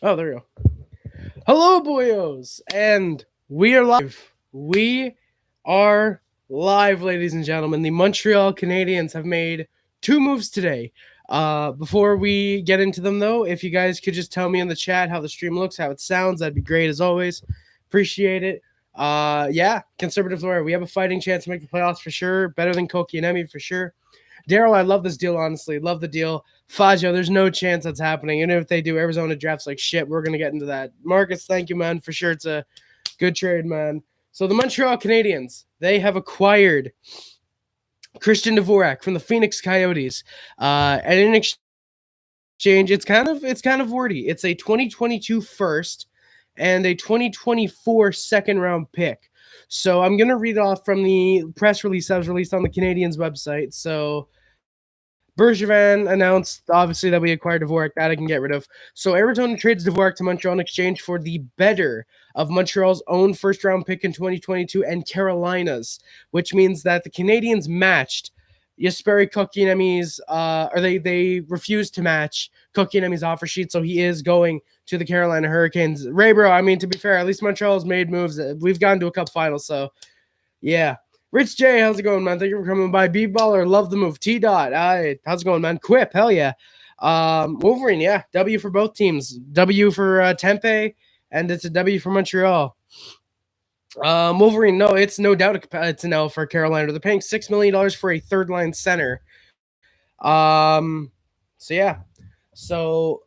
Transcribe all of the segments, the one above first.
Oh, there you go. Hello, boyos, and we are live. We are live, ladies and gentlemen. The Montreal Canadiens have made two moves today. Before we get into them, though, if you guys could just tell me in the chat how the stream looks, how it sounds, that'd be great as always. Appreciate it. Yeah, conservative lawyer. We have a fighting chance to make the playoffs for sure. Better than Kotkaniemi for sure. Daryl, I love this deal, honestly. Love the deal. Fazio, there's no chance that's happening. Even if they do, Arizona drafts like shit. We're going to get into that. Marcus, thank you, man. For sure, it's a good trade, man. So the Montreal Canadiens, they have acquired Christian Dvorak from the Phoenix Coyotes. And in exchange, it's kind of wordy. It's a 2022 first and a 2024 second round pick. So I'm going to read off from the press release that was released on the Canadiens website. So Bergevin announced, obviously, that we acquired Dvorak. That I can get rid of. So Arizona trades Dvorak to Montreal in exchange for the better of Montreal's own first-round pick in 2022 and Carolina's, which means that the Canadiens matched Jesperi Kotkaniemi's, or they refused to match Kotkaniemi's offer sheet, so he is going to the Carolina Hurricanes. Ray, bro, I mean, to be fair, at least Montreal's made moves. We've gotten to a cup final, so yeah. Rich J, how's it going, man? Thank you for coming by. B-Baller, love the move. T-Dot, how's it going, man? Quip, hell yeah. Wolverine, yeah. W for both teams. W for Tempe, and it's a W for Montreal. Wolverine, no, it's no doubt it's an L for Carolina. They're paying $6 million for a third-line center. So yeah. So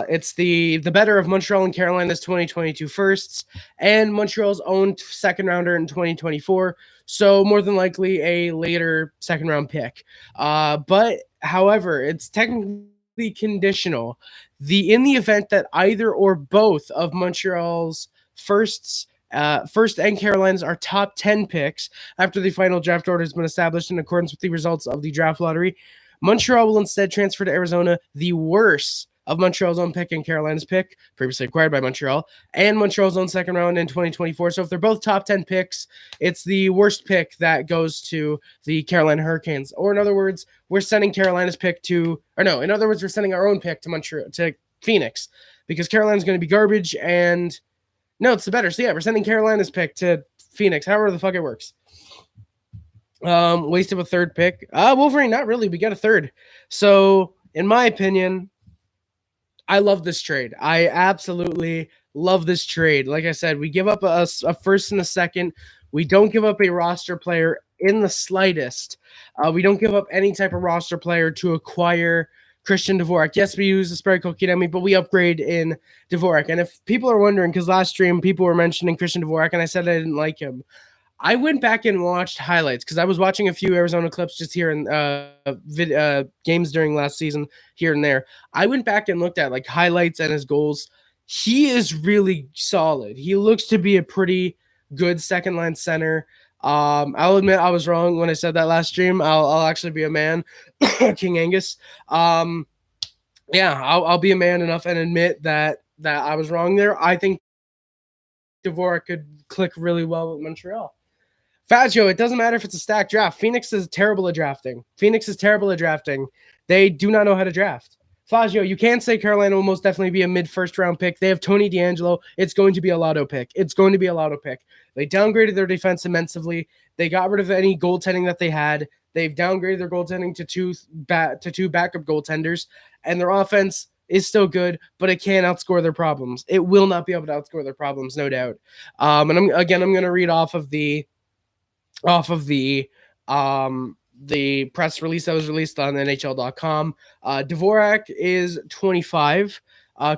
it's the better of Montreal and Carolina's 2022 firsts and Montreal's own second rounder in 2024. So more than likely a later second round pick. But however, it's technically conditional. In the event that either or both of Montreal's first and Carolina's are top 10 picks after the final draft order has been established in accordance with the results of the draft lottery, Montreal will instead transfer to Arizona the worst of Montreal's own pick and Carolina's pick, previously acquired by Montreal, and Montreal's own second round in 2024. So if they're both top 10 picks, it's the worst pick that goes to the Carolina Hurricanes. Or in other words, we're sending Carolina's pick in other words, we're sending our own pick to Phoenix because Carolina's going to be garbage and no, it's the better. So yeah, we're sending Carolina's pick to Phoenix, however the fuck it works. Wasted a third pick. Wolverine, not really. We got a third. So, in my opinion, I love this trade. I absolutely love this trade. Like I said, we give up a first and a second. We don't give up a roster player in the slightest. We don't give up any type of roster player to acquire Christian Dvorak. Yes, we use Jesperi Kotkaniemi, but we upgrade in Dvorak. And if people are wondering, because last stream people were mentioning Christian Dvorak, and I said I didn't like him. I went back and watched highlights because I was watching a few Arizona clips just here in games during last season here and there. I went back and looked at like highlights and his goals. He is really solid. He looks to be a pretty good second line center. I'll admit I was wrong when I said that last stream. I'll actually be a man, King Angus. Yeah, I'll be a man enough and admit that I was wrong there. I think Dvorak could click really well with Montreal. Fazio, it doesn't matter if it's a stacked draft. Phoenix is terrible at drafting. They do not know how to draft. Fazio, you can't say Carolina will most definitely be a mid-first round pick. They have Tony DeAngelo. It's going to be a lotto pick. They downgraded their defense immensely. They got rid of any goaltending that they had. They've downgraded their goaltending to two backup goaltenders, and their offense is still good, but it can't outscore their problems. It will not be able to outscore their problems, no doubt. And I'm going to read off of the press release that was released on NHL.com. Dvorak is 25.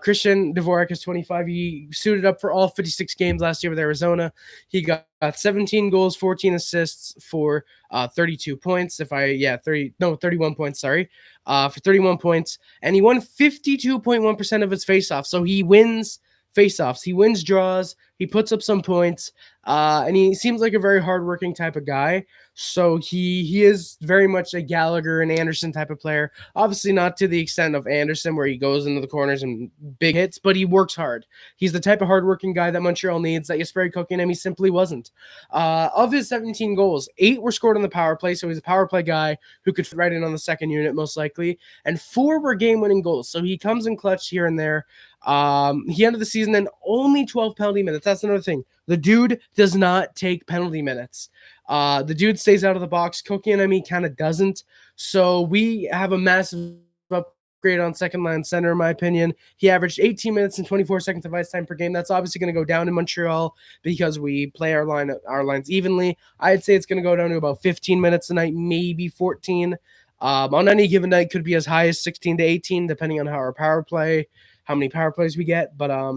Christian Dvorak is 25. He suited up for all 56 games last year with Arizona. He got 17 goals, 14 assists for 32 points. 31 points, sorry. For 31 points. And he won 52.1% of his faceoffs. So he wins faceoffs. He wins draws. He puts up some points. And he seems like a very hardworking type of guy. So he is very much a Gallagher and Anderson type of player. Obviously not to the extent of Anderson where he goes into the corners and big hits, but he works hard. He's the type of hardworking guy that Montreal needs that Jesperi Kotkaniemi simply wasn't. Of his 17 goals, 8 were scored on the power play, so he's a power play guy who could fit right in on the second unit most likely, and 4 were game-winning goals. So he comes in clutch here and there. He ended the season in only 12 penalty minutes. That's another thing. The dude does not take penalty minutes. The dude stays out of the box. Kotkaniemi kind of doesn't. So we have a massive upgrade on second line center, in my opinion. He averaged 18 minutes and 24 seconds of ice time per game. That's obviously going to go down in Montreal because we play our lines evenly. I'd say it's going to go down to about 15 minutes a night, maybe 14. On any given night, could be as high as 16 to 18, depending on how many power plays we get. But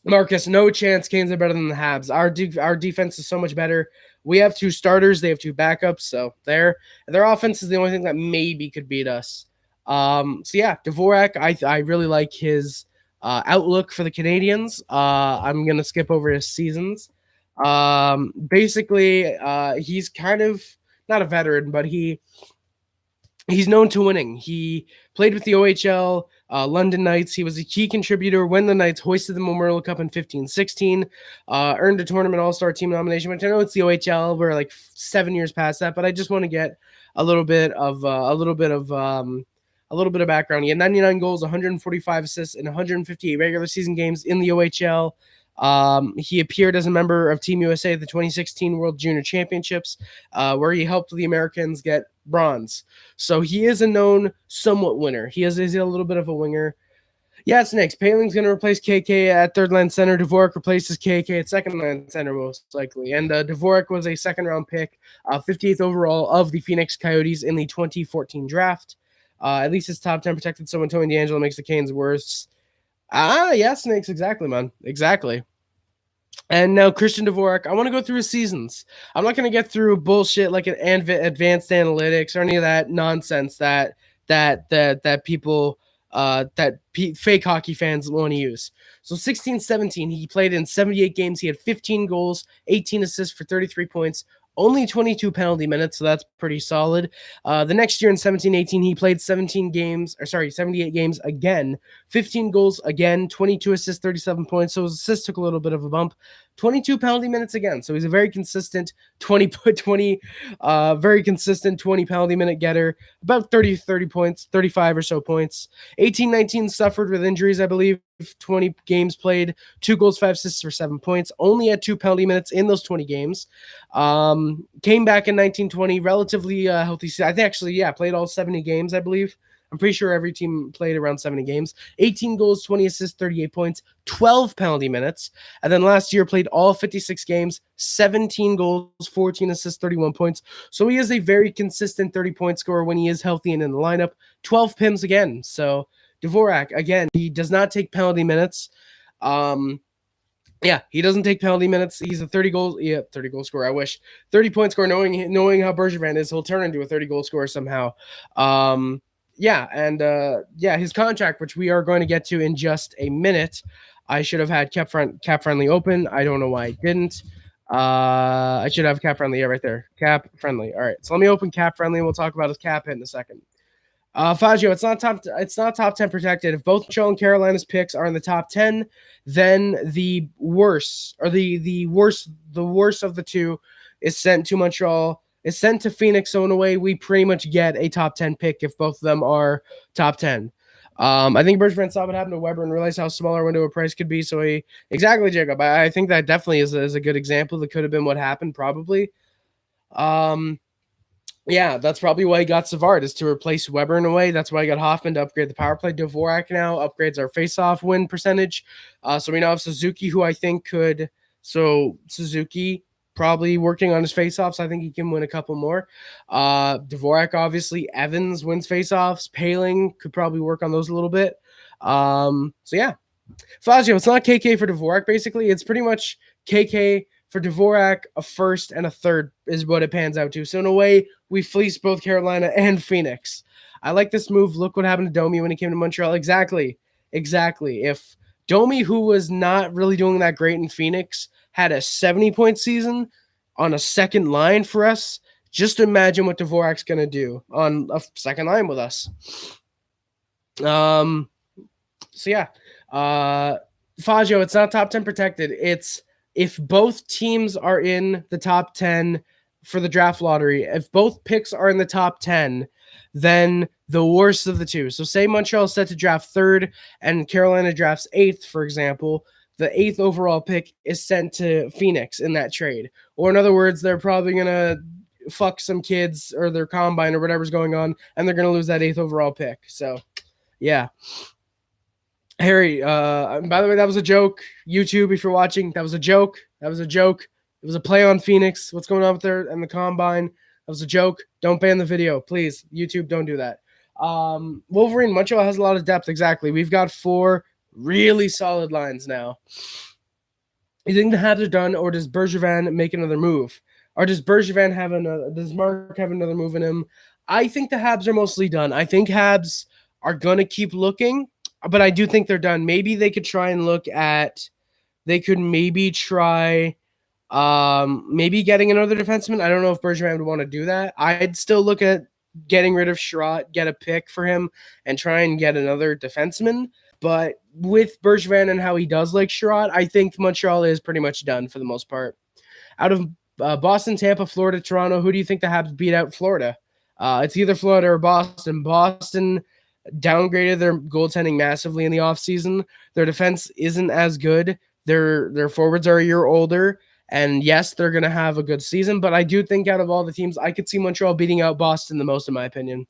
Marcus, no chance Canes are better than the Habs. Our defense is so much better. We have 2 starters. They have 2 backups. So their offense is the only thing that maybe could beat us. So yeah, Dvorak, I really like his outlook for the Canadiens. I'm going to skip over his seasons. Basically, he's kind of not a veteran, but he's known to winning. He played with the OHL, London Knights. He was a key contributor when the Knights hoisted the Memorial Cup in 15-16, earned a tournament all-star team nomination, which I know it's the OHL. We're like 7 years past that, but I just want to get a little bit of background. He had 99 goals, 145 assists in 158 regular season games in the OHL. He appeared as a member of Team USA at the 2016 World Junior Championships, where he helped the Americans get bronze. So he is a known somewhat winner. He is a little bit of a winger. Yeah, it's next. Paling's going to replace KK at third line center. Dvorak replaces KK at second line center most likely. And Dvorak was a second round pick, 58th overall of the Phoenix Coyotes in the 2014 draft. At least his top 10 protected, so when Tony DeAngelo makes the Canes worse. Yeah, Snakes, exactly, man. Exactly. And now Christian Dvorak, I want to go through his seasons. I'm not going to get through bullshit like an advanced analytics or any of that nonsense that people fake hockey fans want to use. So 16-17, he played in 78 games. He had 15 goals, 18 assists for 33 points, only 22 penalty minutes, so that's pretty solid. The next year in 17-18, he played 78 games again, 15 goals again, 22 assists, 37 points. So his assists took a little bit of a bump. 22 penalty minutes again. So he's a very consistent 20 penalty minute getter, about 30 points, 35 or so points. 18-19 suffered with injuries, I believe. 20 games played, 2 goals, 5 assists for 7 points, only had 2 penalty minutes in those 20 games. Came back in 19-20, relatively healthy. I think actually, played all 70 games, I believe. I'm pretty sure every team played around 70 games. 18 goals, 20 assists, 38 points, 12 penalty minutes. And then last year played all 56 games, 17 goals, 14 assists, 31 points. So he is a very consistent 30-point scorer when he is healthy and in the lineup. 12 PIMs again. So Dvorak, again, he does not take penalty minutes. He doesn't take penalty minutes. He's a 30 goal scorer. I wish 30-point scorer. Knowing how Bergevin is, he'll turn into a 30-goal scorer somehow. His contract, which we are going to get to in just a minute. I should have had cap friendly open. I don't know why I didn't. I should have cap friendly right there. Cap friendly. All right, so let me open cap friendly, and we'll talk about his cap hit in a second. Fazio, it's not top 10 protected. If both Montreal and Carolina's picks are in the top 10, then the worst of the two is sent to Montreal. Is sent to Phoenix. So in a way, we pretty much get a top 10 pick if both of them are top 10. I think Bergevin saw what happened to Weber and realized how small our window of price could be. So exactly, Jacob. I think that definitely is a good example. That could have been what happened, probably. That's probably why he got Savard, is to replace Weber in a way. That's why I got Hoffman to upgrade the power play. Dvorak now upgrades our face-off win percentage. So we now have Suzuki, who I think could. So Suzuki probably working on his face-offs. I think he can win a couple more. Dvorak, obviously. Evans wins face-offs. Paling could probably work on those a little bit. Fazio, it's not KK for Dvorak, basically. It's pretty much KK for Dvorak, a first and a third is what it pans out to. So in a way, we fleeced both Carolina and Phoenix. I like this move. Look what happened to Domi when he came to Montreal. Exactly. If Domi, who was not really doing that great in Phoenix, had a 70-point season, on a second line for us, just imagine what Dvorak's going to do on a second line with us. So yeah, Faggio, it's not top 10 protected. It's if both teams are in the top 10 for the draft lottery, if both picks are in the top 10, then the worst of the two. So say Montreal is set to draft third and Carolina drafts eighth, for example, the eighth overall pick is sent to Phoenix in that trade. Or in other words, they're probably going to fuck some kids or their combine or whatever's going on, and they're going to lose that eighth overall pick. So, yeah. Harry, by the way, that was a joke. YouTube, if you're watching, that was a joke. That was a joke. It was a play on Phoenix. What's going on with there and the combine? That was a joke. Don't ban the video, please. YouTube, don't do that. Wolverine, Montreal has a lot of depth. Exactly. We've got 4 really solid lines now. You think the Habs are done, or does Bergevin make another move? Or does Bergevin have another? Does Mark have another move in him? I think the Habs are mostly done. I think Habs are going to keep looking, but I do think they're done. Maybe they could try and look at. They could maybe try, maybe getting another defenseman. I don't know if Bergevin would want to do that. I'd still look at getting rid of Sherratt, get a pick for him, and try and get another defenseman. But with Bergevin and how he does like Sherratt, I think Montreal is pretty much done for the most part. Out of Boston, Tampa, Florida, Toronto, who do you think the Habs beat out Florida? It's either Florida or Boston. Boston downgraded their goaltending massively in the offseason. Their defense isn't as good. Their forwards are a year older. And yes, they're going to have a good season. But I do think out of all the teams, I could see Montreal beating out Boston the most, in my opinion.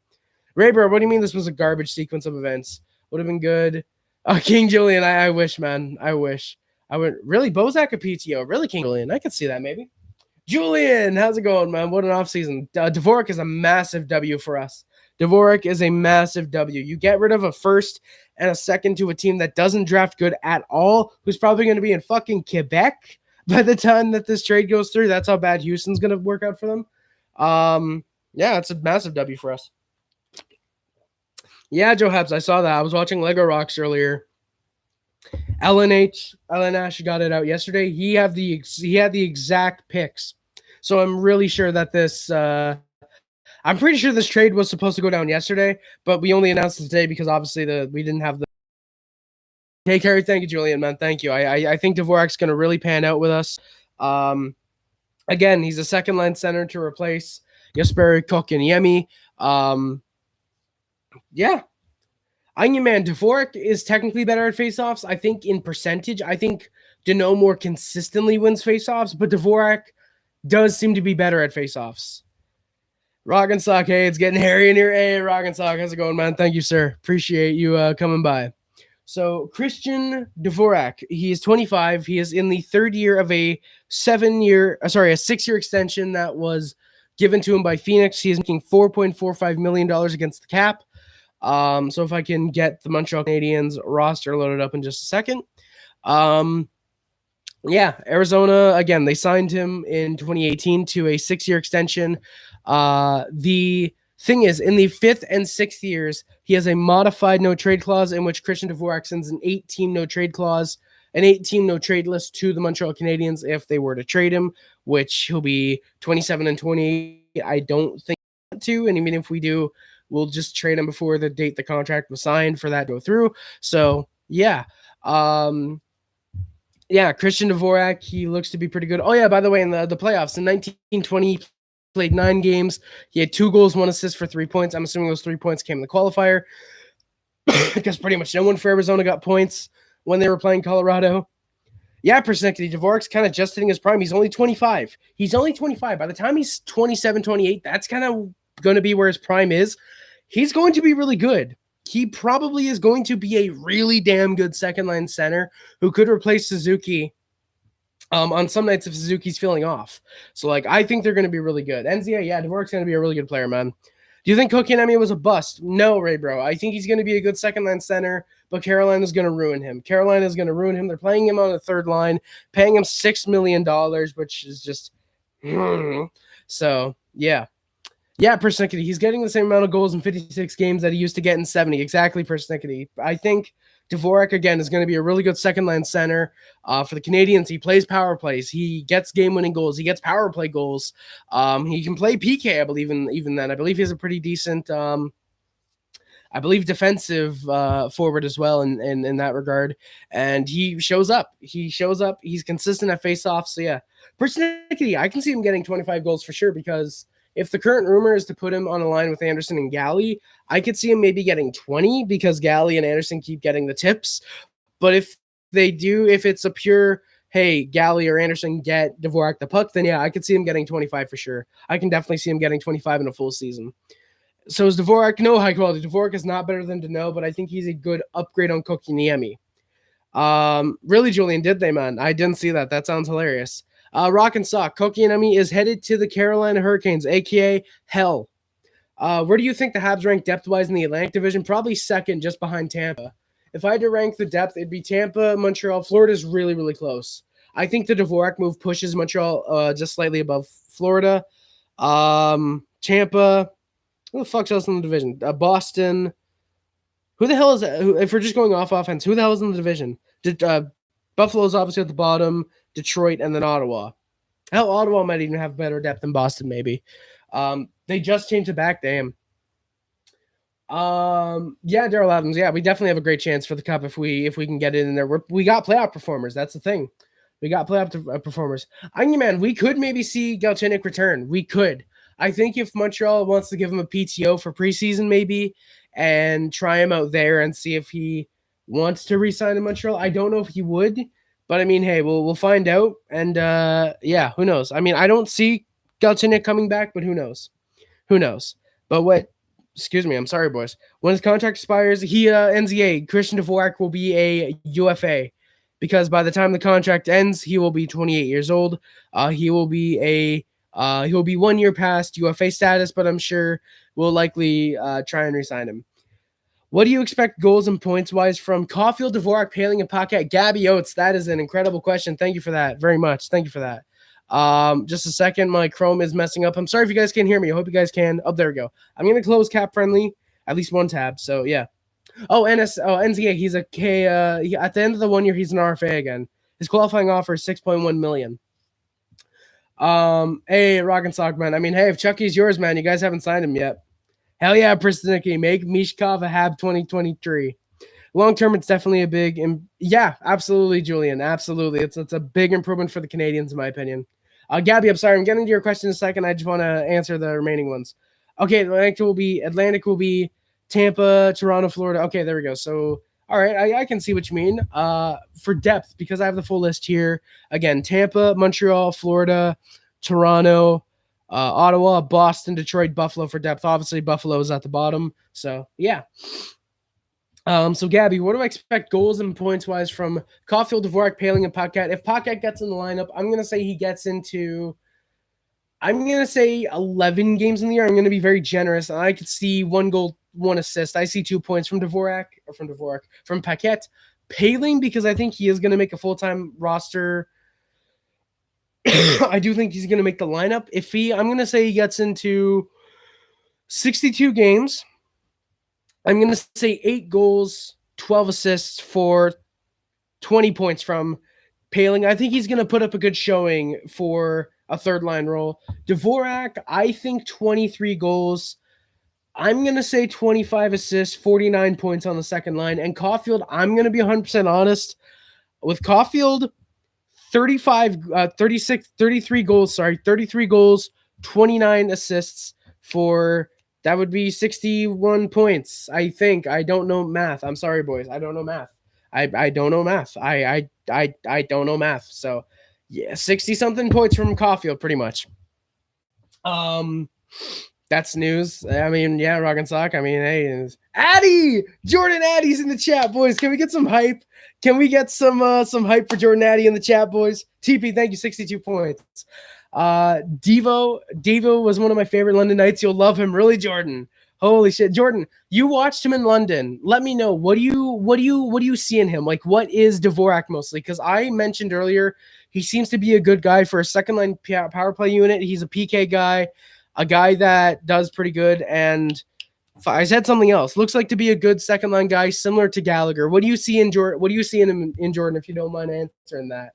Rayber, what do you mean this was a garbage sequence of events? Would have been good. King Julian, I wish, man. I wish. I would really Bozak a PTO. Really, King Julian. I could see that maybe. Julian, how's it going, man? What an offseason. Dvorak is a massive W for us. Dvorak is a massive W. You get rid of a first and a second to a team that doesn't draft good at all, who's probably going to be in fucking Quebec by the time that this trade goes through. That's how bad Houston's going to work out for them. Yeah, it's a massive W for us. Yeah, Joe Habs, I saw that. I was watching Lego Rocks earlier. LNH got it out yesterday. He had the exact picks. So I'm really sure that this I'm pretty sure this trade was supposed to go down yesterday, but we only announced it today because obviously we didn't have the. Hey, Kerry, thank you, Julian, man. Thank you. I think Dvorak's going to really pan out with us. Again, he's a second line center to replace Jesperi Kotkaniemi. Yeah. Onion Man, Dvorak is technically better at faceoffs. I think in percentage, I think Danault more consistently wins faceoffs, but Dvorak does seem to be better at faceoffs. Roggensock, hey, it's getting hairy in here. Hey, Roggensock, how's it going, man? Thank you, sir. Appreciate you coming by. So Christian Dvorak, he is 25. He is in the third year of a 6-year extension that was given to him by Phoenix. He is making $4.45 million against the cap. So if I can get the Montreal Canadiens roster loaded up in just a second. Yeah, Arizona, again, they signed him in 2018 to a 6-year extension. The thing is, in the 5th and 6th years, he has a modified no-trade clause in which Christian Dvorak sends an 8-team no-trade clause, an 8-team no-trade list to the Montreal Canadiens if they were to trade him, which he'll be 27 and 28. I don't think to, and even if we do, we'll just trade him before the date the contract was signed for that to go through. So, yeah. Yeah, Christian Dvorak, he looks to be pretty good. Oh, yeah, by the way, in the playoffs, in 1920, played 9 games. He had 2 goals, 1 assist for 3 points. I'm assuming those 3 points came in the qualifier because pretty much no one for Arizona got points when they were playing Colorado. Yeah, Persnickety, Dvorak's kind of just hitting his prime. He's only 25. He's only 25. By the time he's 27, 28, that's kind of going to be where his prime is. He's going to be really good. He probably is going to be a really damn good second-line center who could replace Suzuki on some nights if Suzuki's feeling off. So, I think they're going to be really good. Enzia, yeah, Dvorak's going to be a really good player, man. Do you think Kotkaniemi was a bust? No, Ray, bro. I think he's going to be a good second-line center, but Carolina's going to ruin him. Carolina's going to ruin him. They're playing him on the third line, paying him $6 million, which is just... So, yeah. Yeah, Persnickety. He's getting the same amount of goals in 56 games that he used to get in 70. Exactly, Persnickety. I think Dvorak, again, is going to be a really good second-line center for the Canadiens. He plays power plays. He gets game-winning goals. He gets power play goals. He can play PK, I believe, even then. I believe he has a pretty decent defensive forward as well in that regard. And he shows up. He's consistent at faceoffs. So, yeah. Personally, I can see him getting 25 goals for sure, because if the current rumor is to put him on a line with Anderson and Galley, I could see him maybe getting 20 because Galley and Anderson keep getting the tips. But if it's a pure, hey, Galley or Anderson get Dvorak the puck, then yeah, I could see him getting 25 for sure. I can definitely see him getting 25 in a full season. So is Dvorak no high quality? Dvorak is not better than Danault, but I think he's a good upgrade on Kotkaniemi. Really, Julian, did they, man? I didn't see that. That sounds hilarious. Rock and Sock. Kotkaniemi is headed to the Carolina Hurricanes, a.k.a. hell. Where do you think the Habs rank depth-wise in the Atlantic Division? Probably second, just behind Tampa. If I had to rank the depth, it'd be Tampa, Montreal. Florida's really, really close. I think the Dvorak move pushes Montreal just slightly above Florida. Tampa. Who the fuck's else in the division? Boston. Who the hell is that? If we're just going off offense, who the hell is in the division? Buffalo's obviously at the bottom. Detroit, and then Ottawa. Hell, Ottawa might even have better depth than Boston, maybe. They just changed it back, damn. Yeah, Daryl Adams. Yeah, we definitely have a great chance for the Cup if we can get it in there. We got playoff performers. That's the thing. We got playoff performers. Man, we could maybe see Galchenyuk return. We could. I think if Montreal wants to give him a PTO for preseason, maybe, and try him out there and see if he wants to re-sign in Montreal. I don't know if he would. But, I mean, hey, we'll find out. And, yeah, who knows? I mean, I don't see Galchenyuk coming back, but who knows? Who knows? But excuse me, I'm sorry, boys. When his contract expires, NZA, Christian Dvorak will be a UFA. Because by the time the contract ends, he will be 28 years old. He will be 1 year past UFA status, but I'm sure we'll likely try and re-sign him. What do you expect goals and points-wise from Caulfield, Dvorak, Paling, and Paquette? Gabby Oates, that is an incredible question. Thank you for that very much. Thank you for that. Just a second. My Chrome is messing up. I'm sorry if you guys can't hear me. I hope you guys can. Oh, there we go. I'm going to close Cap Friendly, at least one tab. So, yeah. NZA, he's a K. At the end of the 1 year, he's an RFA again. His qualifying offer is $6.1 million. Hey, Rock and Sock, man. I mean, hey, if Chucky's yours, man, you guys haven't signed him yet. Hell yeah, Pristinicky. Make Mishkov a Hab 2023. Long term, it's definitely a big yeah, absolutely, Julian. Absolutely. It's a big improvement for the Canadiens, in my opinion. Gabby, I'm sorry. I'm getting to your question in a second. I just want to answer the remaining ones. Okay, Atlantic will be Tampa, Toronto, Florida. Okay, there we go. So, all right, I can see what you mean. For depth, because I have the full list here. Again, Tampa, Montreal, Florida, Toronto, Ottawa, Boston, Detroit, Buffalo for depth. Obviously, Buffalo is at the bottom. So, yeah. So, Gabby, what do I expect goals and points-wise from Caulfield, Dvorak, Paling, and Paquette? If Paquette gets in the lineup, I'm going to say he gets into, 11 games in the year. I'm going to be very generous. I could see 1 goal, 1 assist. I see 2 points from from Paquette. Paling, because I think he is going to make a full-time roster. I do think he's going to make the lineup. I'm going to say he gets into 62 games. I'm going to say 8 goals, 12 assists for 20 points from Paling. I think he's going to put up a good showing for a third-line role. Dvorak, I think 23 goals. I'm going to say 25 assists, 49 points on the second line. And Caulfield, I'm going to be 100% honest. With Caulfield, 33 goals, 29 assists for, that would be 61 points, I think. I don't know math. I'm sorry, boys. I don't know math. I don't know math. I don't know math. So, yeah, 60-something points from Caulfield, pretty much. That's news. I mean, yeah, Rock and Sock. I mean, hey, Addy! Jordan Addy's in the chat, boys. Can we get some hype? Can we get some hype for Jordan Addy in the chat, boys? TP, thank you, 62 points. Devo was one of my favorite London nights. You'll love him, really, Jordan. Holy shit, Jordan! You watched him in London. Let me know. What do you see in him? Like, what is Dvorak mostly? Because I mentioned earlier, he seems to be a good guy for a second line power play unit. He's a PK guy, a guy that does pretty good, and I said something else. Looks like to be a good second line guy, similar to Gallagher. What do you see in Jordan? What do you see in him in Jordan? If you don't mind answering that.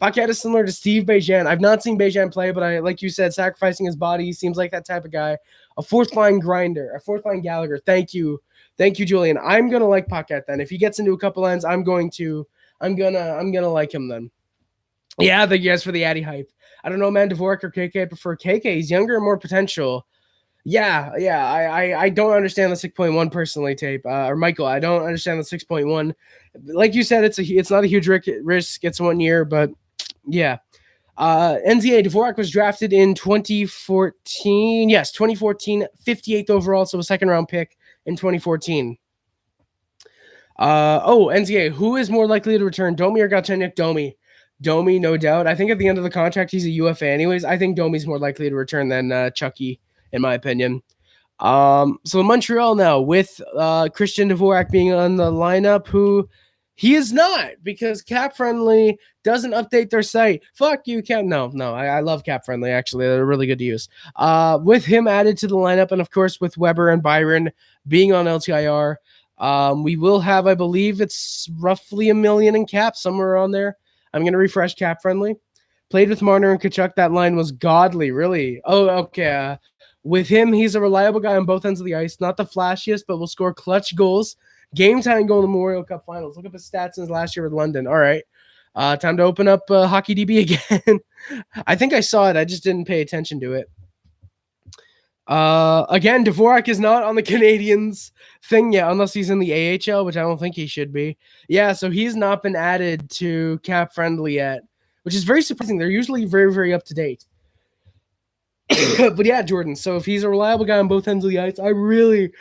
Paquette is similar to Steve Bejan. I've not seen Bejan play, but like you said, sacrificing his body, seems like that type of guy. A fourth line grinder, a fourth line Gallagher. Thank you, Julian. I'm gonna like Paquette then. If he gets into a couple lines, I'm gonna like him then. Yeah, thank you guys for the Addy hype. I don't know, man. Dvorak or KK? I prefer KK. He's younger and more potential. Yeah. I don't understand the 6.1 personally, Tape or Michael. I don't understand the 6.1. Like you said, it's not a huge risk. It's 1 year, but yeah. NZA Dvorak was drafted in 2014. Yes, 2014, 58th overall, so a second round pick in 2014. NZA, who is more likely to return, Domi or Galchenyuk? Domi, no doubt. I think at the end of the contract, he's a UFA anyways. I think Domi's more likely to return than Chucky, in my opinion. So Montreal now with Christian Dvorak being on the lineup, who he is not because Cap Friendly doesn't update their site. Fuck you, Cap. No, I love Cap Friendly, actually. They're really good to use. With him added to the lineup, and of course with Weber and Byron being on LTIR, we will have, I believe it's roughly $1 million in cap, somewhere around there. I'm going to refresh Cap Friendly. Played with Marner and Tkachuk. That line was godly, really. Oh, okay. With him, he's a reliable guy on both ends of the ice. Not the flashiest, but will score clutch goals. Game-time goal in the Memorial Cup Finals. Look up his stats since last year with London. All right. Time to open up Hockey DB again. I think I saw it. I just didn't pay attention to it. Again, Dvorak is not on the Canadiens thing yet, unless he's in the AHL, which I don't think he should be. Yeah, so he's not been added to Cap Friendly yet, which is very surprising. They're usually very, very up to date. But yeah, Jordan. So if he's a reliable guy on both ends of the ice, I'm really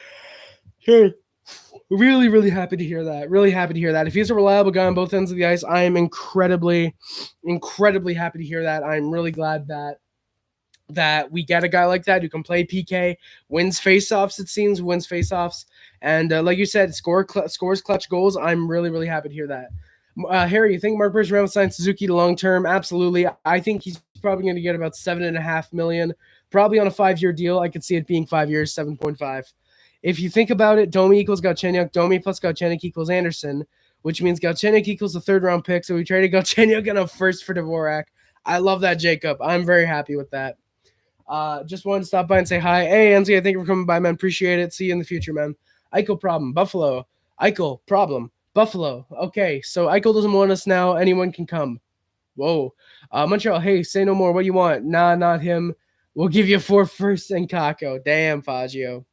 happy to hear that. Really happy to hear that. If he's a reliable guy on both ends of the ice, I am incredibly happy to hear that. I'm really glad that we get a guy like that who can play PK, wins faceoffs, it seems, and like you said, scores clutch goals. I'm really happy to hear that. Harry, you think Mark Bergevin will sign Suzuki to long term? Absolutely. I think he's probably going to get about $7.5 million, probably on a 5-year deal. I could see it being 5 years, 7.5. If you think about it, Domi equals Galchenyuk, Domi plus Galchenyuk equals Anderson, which means Galchenyuk equals a third-round pick. So we traded Galchenyuk and a first for Dvorak. I love that, Jacob. I'm very happy with that. Just wanted to stop by and say hi. Hey, Enzi, thank you for coming by, man. Appreciate it. See you in the future, man. Eichel problem, Buffalo. Eichel problem, Buffalo. Okay, so Eichel doesn't want us now. Anyone can come. Whoa. Montreal, hey, say no more. What do you want? Nah, not him. We'll give you 4 firsts and Kako. Damn, Faggio.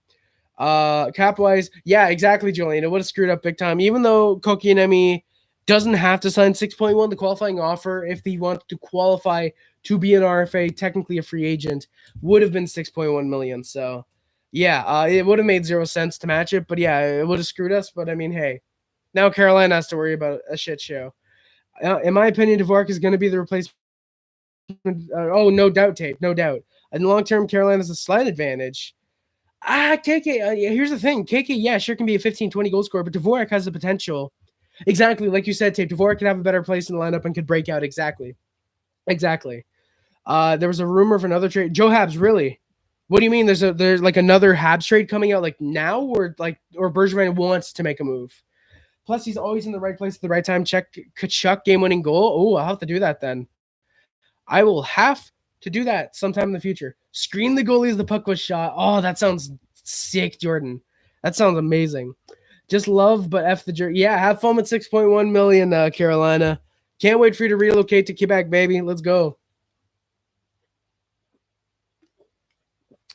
Cap-wise, yeah, exactly, Julian. It would have screwed up big time. Even though Kotkaniemi doesn't have to sign 6.1, the qualifying offer, if he wants to qualify to be an RFA, technically a free agent, would have been 6.1 million. So, yeah, it would have made 0 sense to match it. But yeah, it would have screwed us. But I mean, hey, now Carolina has to worry about a shit show. In my opinion, Dvorak is going to be the replacement. No doubt, Tape, no doubt. In the long term, Carolina has a slight advantage. KK, here's the thing. KK, yeah, sure can be a 15, 20 goal scorer, but Dvorak has the potential. Exactly, like you said, Tape. Dvorak could have a better place in the lineup and could break out. Exactly. There was a rumor of another trade. Joe Habs, really? What do you mean? There's like another Habs trade coming out like now, or Bergevin wants to make a move? Plus, he's always in the right place at the right time. Check Tkachuk game-winning goal. Oh, I'll have to do that then. I will have to do that sometime in the future. Screen the goalie as the puck was shot. Oh, that sounds sick, Jordan. That sounds amazing. Just love, but F the jerk. Yeah, have fun with 6.1 million, Carolina. Can't wait for you to relocate to Quebec, baby. Let's go.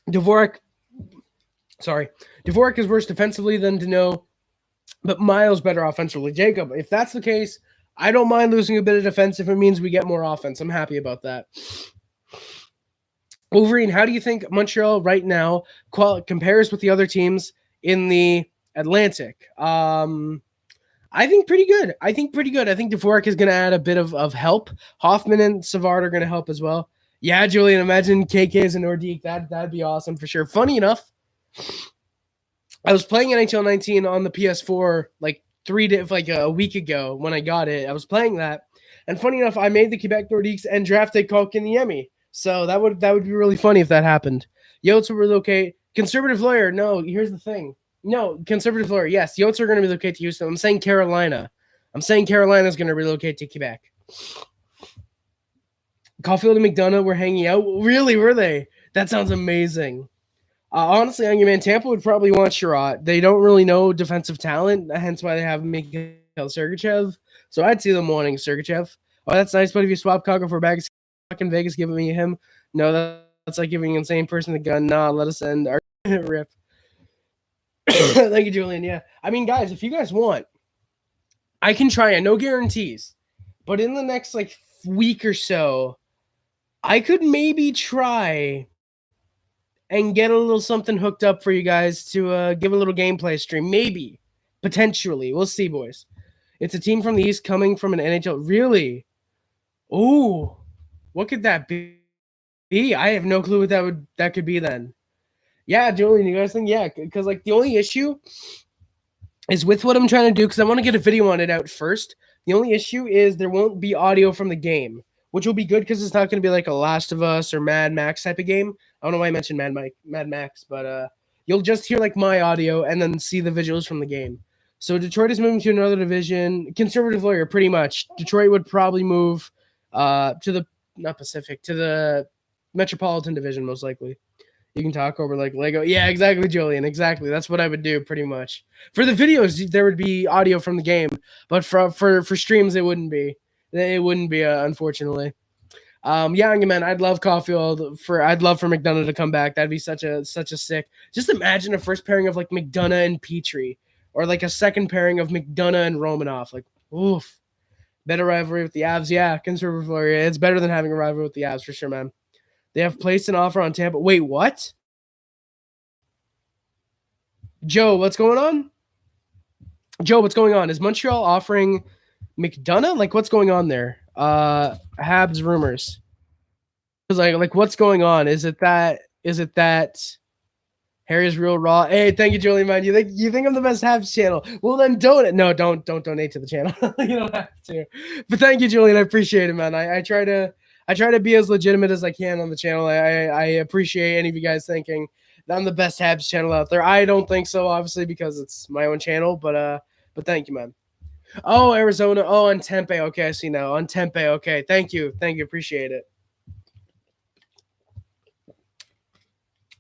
Dvorak is worse defensively than Danault, but miles better offensively. Jacob, if that's the case, I don't mind losing a bit of defense if it means we get more offense. I'm happy about that. Wolverine, how do you think Montreal right now compares with the other teams in the Atlantic? I think pretty good. I think Dvorak is going to add a bit of help. Hoffman and Savard are going to help as well. Yeah, Julian, imagine KK as an Nordique. That'd be awesome for sure. Funny enough, I was playing NHL 19 on the PS4 like a week ago when I got it. I was playing that, and funny enough, I made the Quebec Nordiques and drafted Kotkaniemi. So that would be really funny if that happened. Yotes will relocate. Conservative lawyer. No, here's the thing. No, conservative lawyer. Yes, Yotes are going to relocate to Houston. I'm saying Carolina. I'm saying Carolina's going to relocate to Quebec. Caulfield and McDonough were hanging out. Really, were they? That sounds amazing. Honestly, Onion Man, Tampa would probably want Sherratt. They don't really know defensive talent, hence why they have Mikhail Sergachev. So I'd see them wanting Sergachev. Oh, that's nice, but if you swap Chicago for back in Vegas, giving me him, no, that's like giving an insane person the gun. Nah, let us end our rip. Thank you, Julian. Yeah. I mean, guys, if you guys want, I can try it. No guarantees. But in the next like week or so, I could maybe try and get a little something hooked up for you guys to give a little gameplay stream. Maybe. Potentially. We'll see, boys. It's a team from the East coming from an NHL. Really? Ooh. What could that be? I have no clue what that could be then. Yeah, Julian, you guys think? Yeah, because like the only issue is with what I'm trying to do, because I want to get a video on it out first. The only issue is there won't be audio from the game, which will be good because it's not going to be like a Last of Us or Mad Max type of game. I don't know why I mentioned Mad Max, but you'll just hear like my audio and then see the visuals from the game. So Detroit is moving to another division. Conservative lawyer, pretty much. Detroit would probably move to the to the Metropolitan Division, most likely. You can talk over like Lego. Yeah, exactly, Julian. Exactly. That's what I would do pretty much. For the videos, there would be audio from the game, but for streams, it wouldn't be. It wouldn't be, unfortunately. Yeah, man, I'd love Caulfield I'd love for McDonough to come back. That'd be such a sick. Just imagine a first pairing of like McDonough and Petrie, or like a second pairing of McDonough and Romanoff. Like, oof, better rivalry with the Avs. Yeah, conservative lawyer. It's better than having a rivalry with the Avs for sure, man. They have placed an offer on Tampa. Wait, what? Joe, what's going on? Joe, what's going on? Is Montreal offering McDonough? Like, what's going on there? Habs rumors. Like what's going on? Is it that Harry's real raw? Hey, thank you, Julian. Man, you think I'm the best Habs channel? Well, then don't donate to the channel. You don't have to. But thank you, Julian. I appreciate it, man. I try to be as legitimate as I can on the channel. I appreciate any of you guys thinking that I'm the best Habs channel out there. I don't think so, obviously, because it's my own channel. But thank you, man. Oh, Arizona. Oh, on Tempe. Okay, I see now. On Tempe. Okay, thank you. Appreciate it.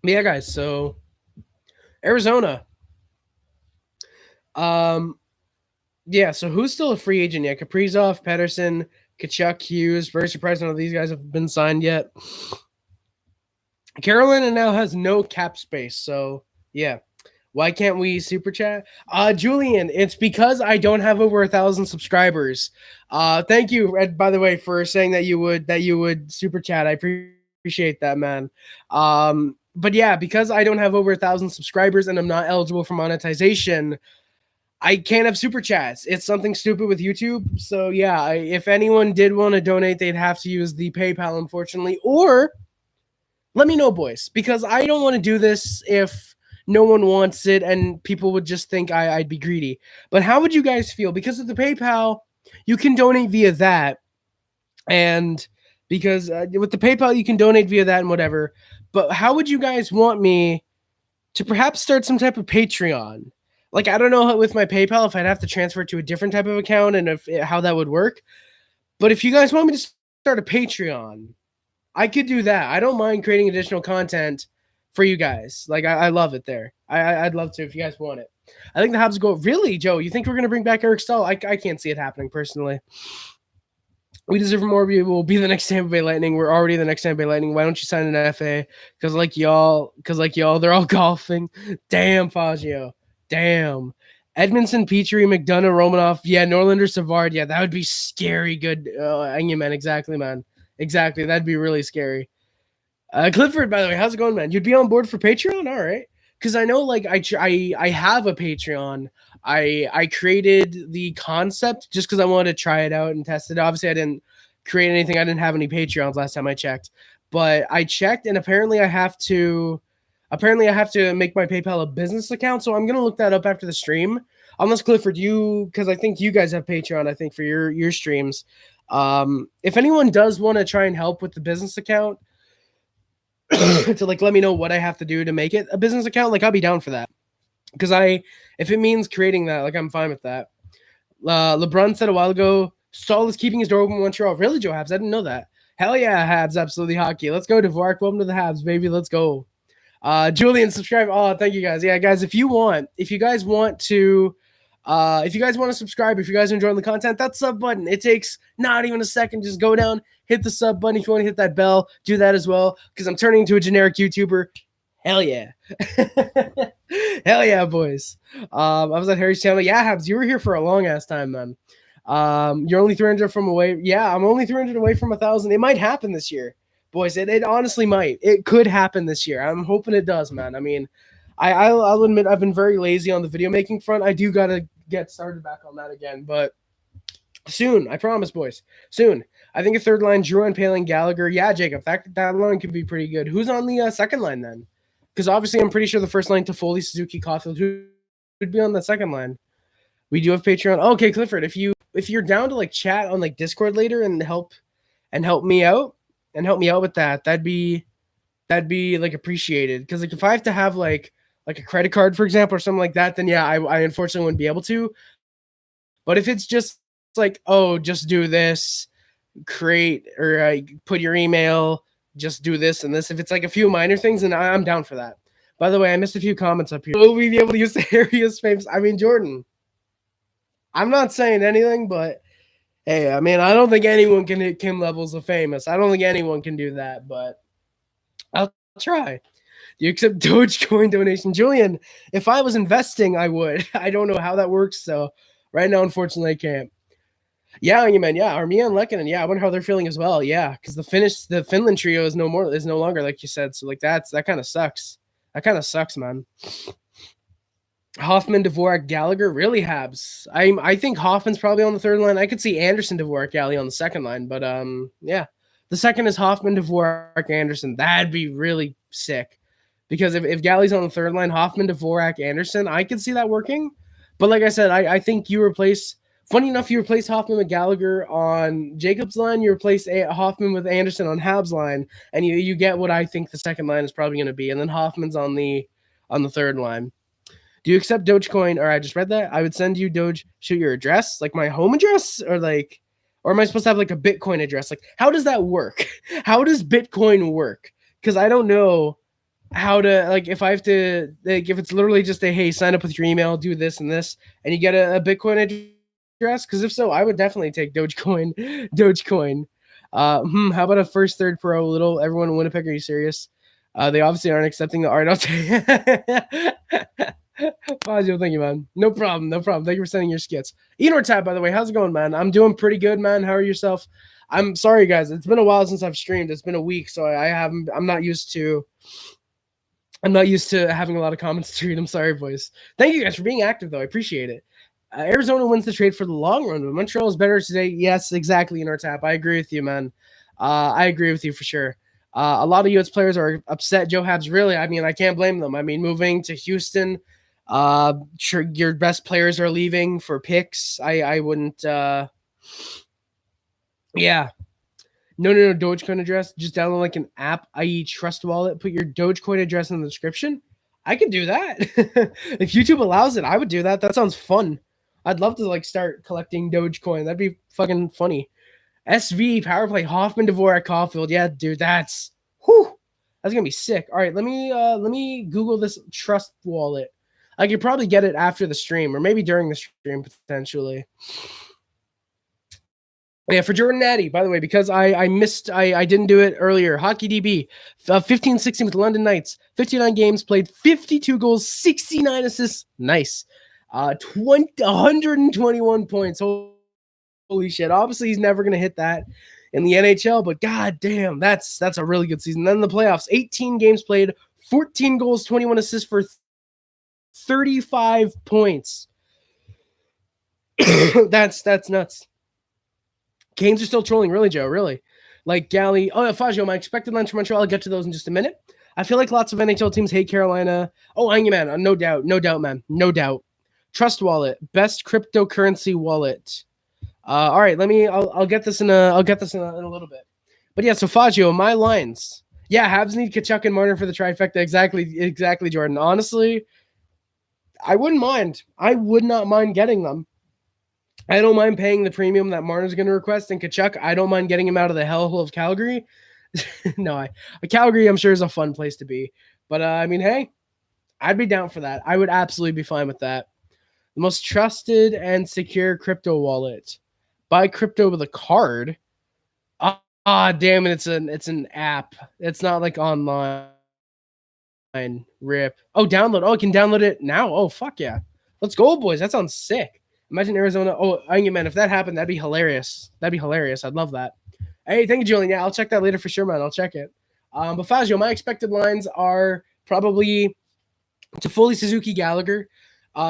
But yeah, guys. So Arizona. Yeah. So who's still a free agent yet? Kaprizov, Pedersen, Kachuk, Hughes. Very surprised none of these guys have been signed yet. Carolina now has no cap space. So yeah. Why can't we super chat? Julian, it's because I don't have over 1,000 subscribers. Thank you, Ed, by the way, for saying that you would super chat. I appreciate that, man. But yeah, because I don't have over 1,000 subscribers and I'm not eligible for monetization, I can't have super chats. It's something stupid with YouTube. So yeah, if anyone did want to donate, they'd have to use the PayPal, unfortunately. Or let me know, boys, because I don't want to do this if no one wants it and people would just think I'd be greedy. But how would you guys feel? Because of the PayPal, you can donate via that. And because with the PayPal, you can donate via that and whatever. But how would you guys want me to perhaps start some type of Patreon? Like, I don't know with my PayPal if I'd have to transfer it to a different type of account and how that would work. But if you guys want me to start a Patreon, I could do that. I don't mind creating additional content for you guys. Like, I love it there. I'd love to if you guys want it. I think the Habs go, really, Joe? You think we're going to bring back Eric Stahl? I can't see it happening, personally. We deserve more. We will be the next Tampa Bay Lightning. We're already the next Tampa Bay Lightning. Why don't you sign an FA? Because like y'all, they're all golfing. Damn, Faggio. Damn. Edmondson, Petrie, McDonough, Romanoff. Yeah, Norlinder, Savard. Yeah, that would be scary good. Man. Exactly, man. Exactly. That'd be really scary. Clifford, by the way, how's it going, man? You'd be on board for Patreon? All right. Because I know, like, I have a Patreon. I created the concept just because I wanted to try it out and test it. Obviously, I didn't create anything. I didn't have any Patreons last time I checked. But I checked, and apparently I have to make my PayPal a business account. So I'm going to look that up after the stream. Unless, Clifford, because I think you guys have Patreon, I think, for your streams. If anyone does want to try and help with the business account, to like let me know what I have to do to make it a business account, like I'll be down for that. Because if it means creating that, like I'm fine with that. LeBron said a while ago, Stahl is keeping his door open in Montreal. Really, Joe Habs? I didn't know that. Hell yeah, Habs, absolutely hockey. Let's go, Dvorak. Welcome to the Habs, baby. Let's go. Julian, subscribe. Oh, thank you guys. Yeah, guys, if you guys want to subscribe, if you guys are enjoying the content, that sub button, it takes not even a second. Just go down, hit the sub button. If you want to hit that bell, do that as well, because I'm turning into a generic YouTuber. Hell yeah. Hell yeah, boys. I was at Harry's channel. Yeah, Habs, you were here for a long ass time, man. You're only 300 from away. Yeah, I'm only 300 away from 1,000. It might happen this year, boys. It honestly might. It could happen this year. I'm hoping it does, man. I mean, I'll admit I've been very lazy on the video making front. I do gotta get started back on that again, but soon, I promise, boys. Soon. I think a third line, Drouin, Paling, Gallagher. Yeah, Jacob, that line could be pretty good. Who's on the second line then? Because obviously, I'm pretty sure the first line, Toffoli, Suzuki, Caulfield, who would be on the second line? We do have Patreon. Oh, okay, Clifford, if you're down to like chat on like Discord later and help me out with that, that'd be like appreciated. Because like if I have to have like a credit card, for example, or something like that, then yeah, I unfortunately wouldn't be able to. But if it's just like, oh, just do this, create or put your email, just do this and this. If it's like a few minor things, then I'm down for that. By the way, I missed a few comments up here. Will we be able to use the area's famous? I mean, Jordan, I'm not saying anything, but hey, I mean, I don't think anyone can hit Kim levels of famous. I don't think anyone can do that, but I'll try. Do you accept Dogecoin donation? Julian, if I was investing, I would. I don't know how that works, so right now, unfortunately, I can't. Yeah, you man. Yeah, Armia and Lehkonen. Yeah, I wonder how they're feeling as well. Yeah, because the Finland trio is no longer, like you said. So like that kind of sucks. That kind of sucks, man. Hoffman, Dvorak, Gallagher, really Habs. I think Hoffman's probably on the third line. I could see Anderson, Dvorak, Galley on the second line, but yeah, the second is Hoffman, Dvorak, Anderson. That'd be really sick, because if Galley's on the third line, Hoffman, Dvorak, Anderson, I could see that working. But like I said, I think you replace. Funny enough, you replace Hoffman with Gallagher on Jacob's line. You replace Hoffman with Anderson on Habs' line, and you get what I think the second line is probably going to be. And then Hoffman's on the third line. Do you accept Dogecoin? Or I just read that. I would send you Doge. Shoot your address, like my home address, or am I supposed to have like a Bitcoin address? Like, how does that work? How does Bitcoin work? Because I don't know how to, like, if I have to, like, if it's literally just a, hey, sign up with your email, do this and this, and you get a Bitcoin address. Because if so, I would definitely take Dogecoin. How about a first, third pro? Little everyone in Winnipeg, are you serious? They obviously aren't accepting the art. I'll take. Fazio, thank you, man. No problem. Thank you for sending your skits. Enortab, by the way, how's it going, man? I'm doing pretty good, man. How are yourself? I'm sorry, guys. It's been a while since I've streamed. It's been a week, so I'm not used to having a lot of comments to read. I'm sorry, boys. Thank you guys for being active, though. I appreciate it. Arizona wins the trade for the long run, but Montreal is better today. Yes, exactly, Enortab. I agree with you, man. I agree with you for sure. A lot of U.S. players are upset. Joe Habs, really. I mean, I can't blame them. I mean, moving to Houston, sure, your best players are leaving for picks. I wouldn't. Yeah. No, Dogecoin address. Just download like an app, i.e. Trust Wallet. Put your Dogecoin address in the description. I could do that. If YouTube allows it, I would do that. That sounds fun. I'd love to like start collecting Dogecoin. That'd be fucking funny. SV power play Hoffman, Dvorak, Caulfield. Yeah, dude, that's gonna be sick. All right, let me Google this Trust Wallet. I could probably get it after the stream, or maybe during the stream potentially. Yeah, for Jordan Natty, by the way, because I didn't do it earlier. Hockey DB, 15-16 with the London Knights, 59 games played, 52 goals, 69 assists. Nice. 121 points. Holy shit. Obviously, he's never going to hit that in the NHL, but god damn, that's a really good season. Then the playoffs, 18 games played, 14 goals, 21 assists for 35 points. That's nuts. Canes are still trolling, really, Joe, really. Like Galley. Oh, Fazio, my expected line for Montreal. I'll get to those in just a minute. I feel like lots of NHL teams hate Carolina. Oh, man, no doubt, man, no doubt. Trust Wallet, best cryptocurrency wallet. All right, I'll get this in a little bit. But yeah, so Fazio, my lines. Yeah, Habs need Kachuk and Marner for the trifecta. Exactly, Jordan. Honestly, I wouldn't mind. I would not mind getting them. I don't mind paying the premium that Marner's going to request, and Kachuk, I don't mind getting him out of the hellhole of Calgary. No, Calgary, I'm sure, is a fun place to be. But, I mean, hey, I'd be down for that. I would absolutely be fine with that. The most trusted and secure crypto wallet. Buy crypto with a card. Damn it, it's an app. It's not like online. Rip. Oh, download. Oh, I can download it now. Oh, fuck yeah. Let's go, boys. That sounds sick. Imagine Arizona. Oh, man, if that happened, that'd be hilarious. I'd love that. Hey, thank you, Julian. Yeah, I'll check that later for sure, man. I'll check it. But Fazio, my expected lines are probably Toffoli, Suzuki, Gallagher.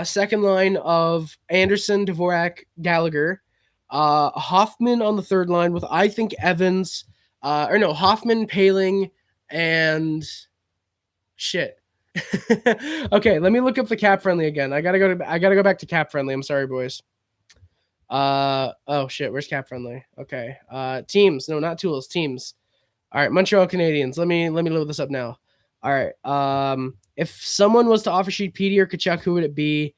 Second line of Anderson, Dvorak, Gallagher. Hoffman on the third line with, I think, Evans. Hoffman, Paling, and shit. Okay, let me look up the cap friendly again. I gotta go back to cap friendly. I'm sorry, boys. Oh shit, where's cap friendly? Okay. Teams. No, not tools, teams. All right, Montreal Canadiens. Let me load this up now. All right. If someone was to offer sheet Petey or Kachuk, who would it be?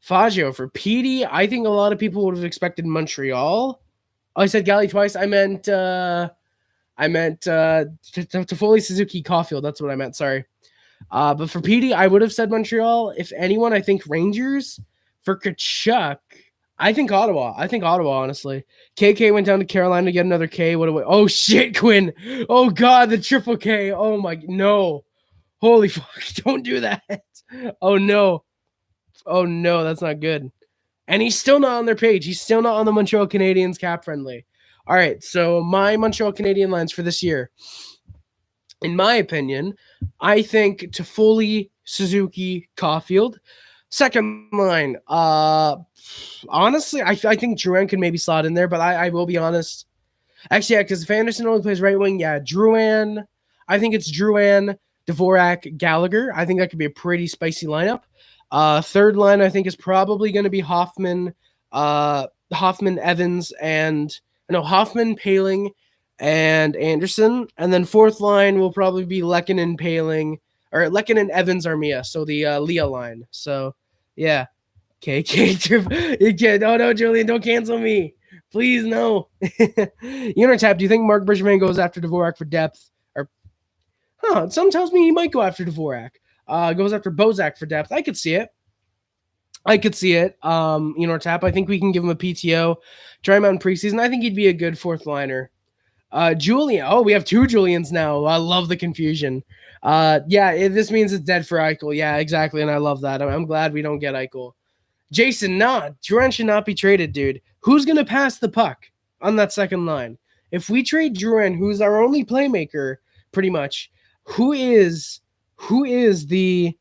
Fagio for Petey. I think a lot of people would have expected Montreal. Oh, I said Galley twice. I meant Toffoli, Suzuki, Caulfield. That's what I meant. Sorry. But for Petey, I would have said Montreal. If anyone, I think Rangers. For Kachuk, I think Ottawa. Honestly. KK went down to Carolina to get another K. Oh, shit, Quinn. Oh, God, the triple K. Oh, my. No. Holy fuck. Don't do that. Oh, no. Oh, no, that's not good. And he's still not on their page. He's still not on the Montreal Canadiens cap friendly. All right, so my Montreal Canadiens lines for this year. In my opinion, I think Toffoli, Suzuki, Caulfield. Second line, honestly, I think Drouin can maybe slot in there, but I will be honest. Actually, yeah, because if Anderson only plays right wing, yeah, Drouin. I think it's Drouin, Dvorak, Gallagher. I think that could be a pretty spicy lineup. Third line, I think, is probably going to be Hoffman, Evans, and Hoffman, Paling, and Anderson. And then fourth line will probably be Lehkonen, Paling, or Lehkonen, Evans, Armia. So the Leah line. So yeah, KK. Oh no, Julian, don't cancel me, please. No. Unitap, do you think Mark Bergevin goes after Dvorak for depth? Or some tells me he might go after Dvorak. Goes after Bozak for depth. I could see it. Tap. I think we can give him a PTO, try him out in preseason. I think he'd be a good fourth liner. Julian. Oh, we have two Julians now. I love the confusion. This means it's dead for Eichel. Yeah, exactly, and I love that. I'm glad we don't get Eichel. Jason, Drouin should not be traded, dude. Who's gonna pass the puck on that second line? If we trade Drouin, who's our only playmaker, pretty much, who's the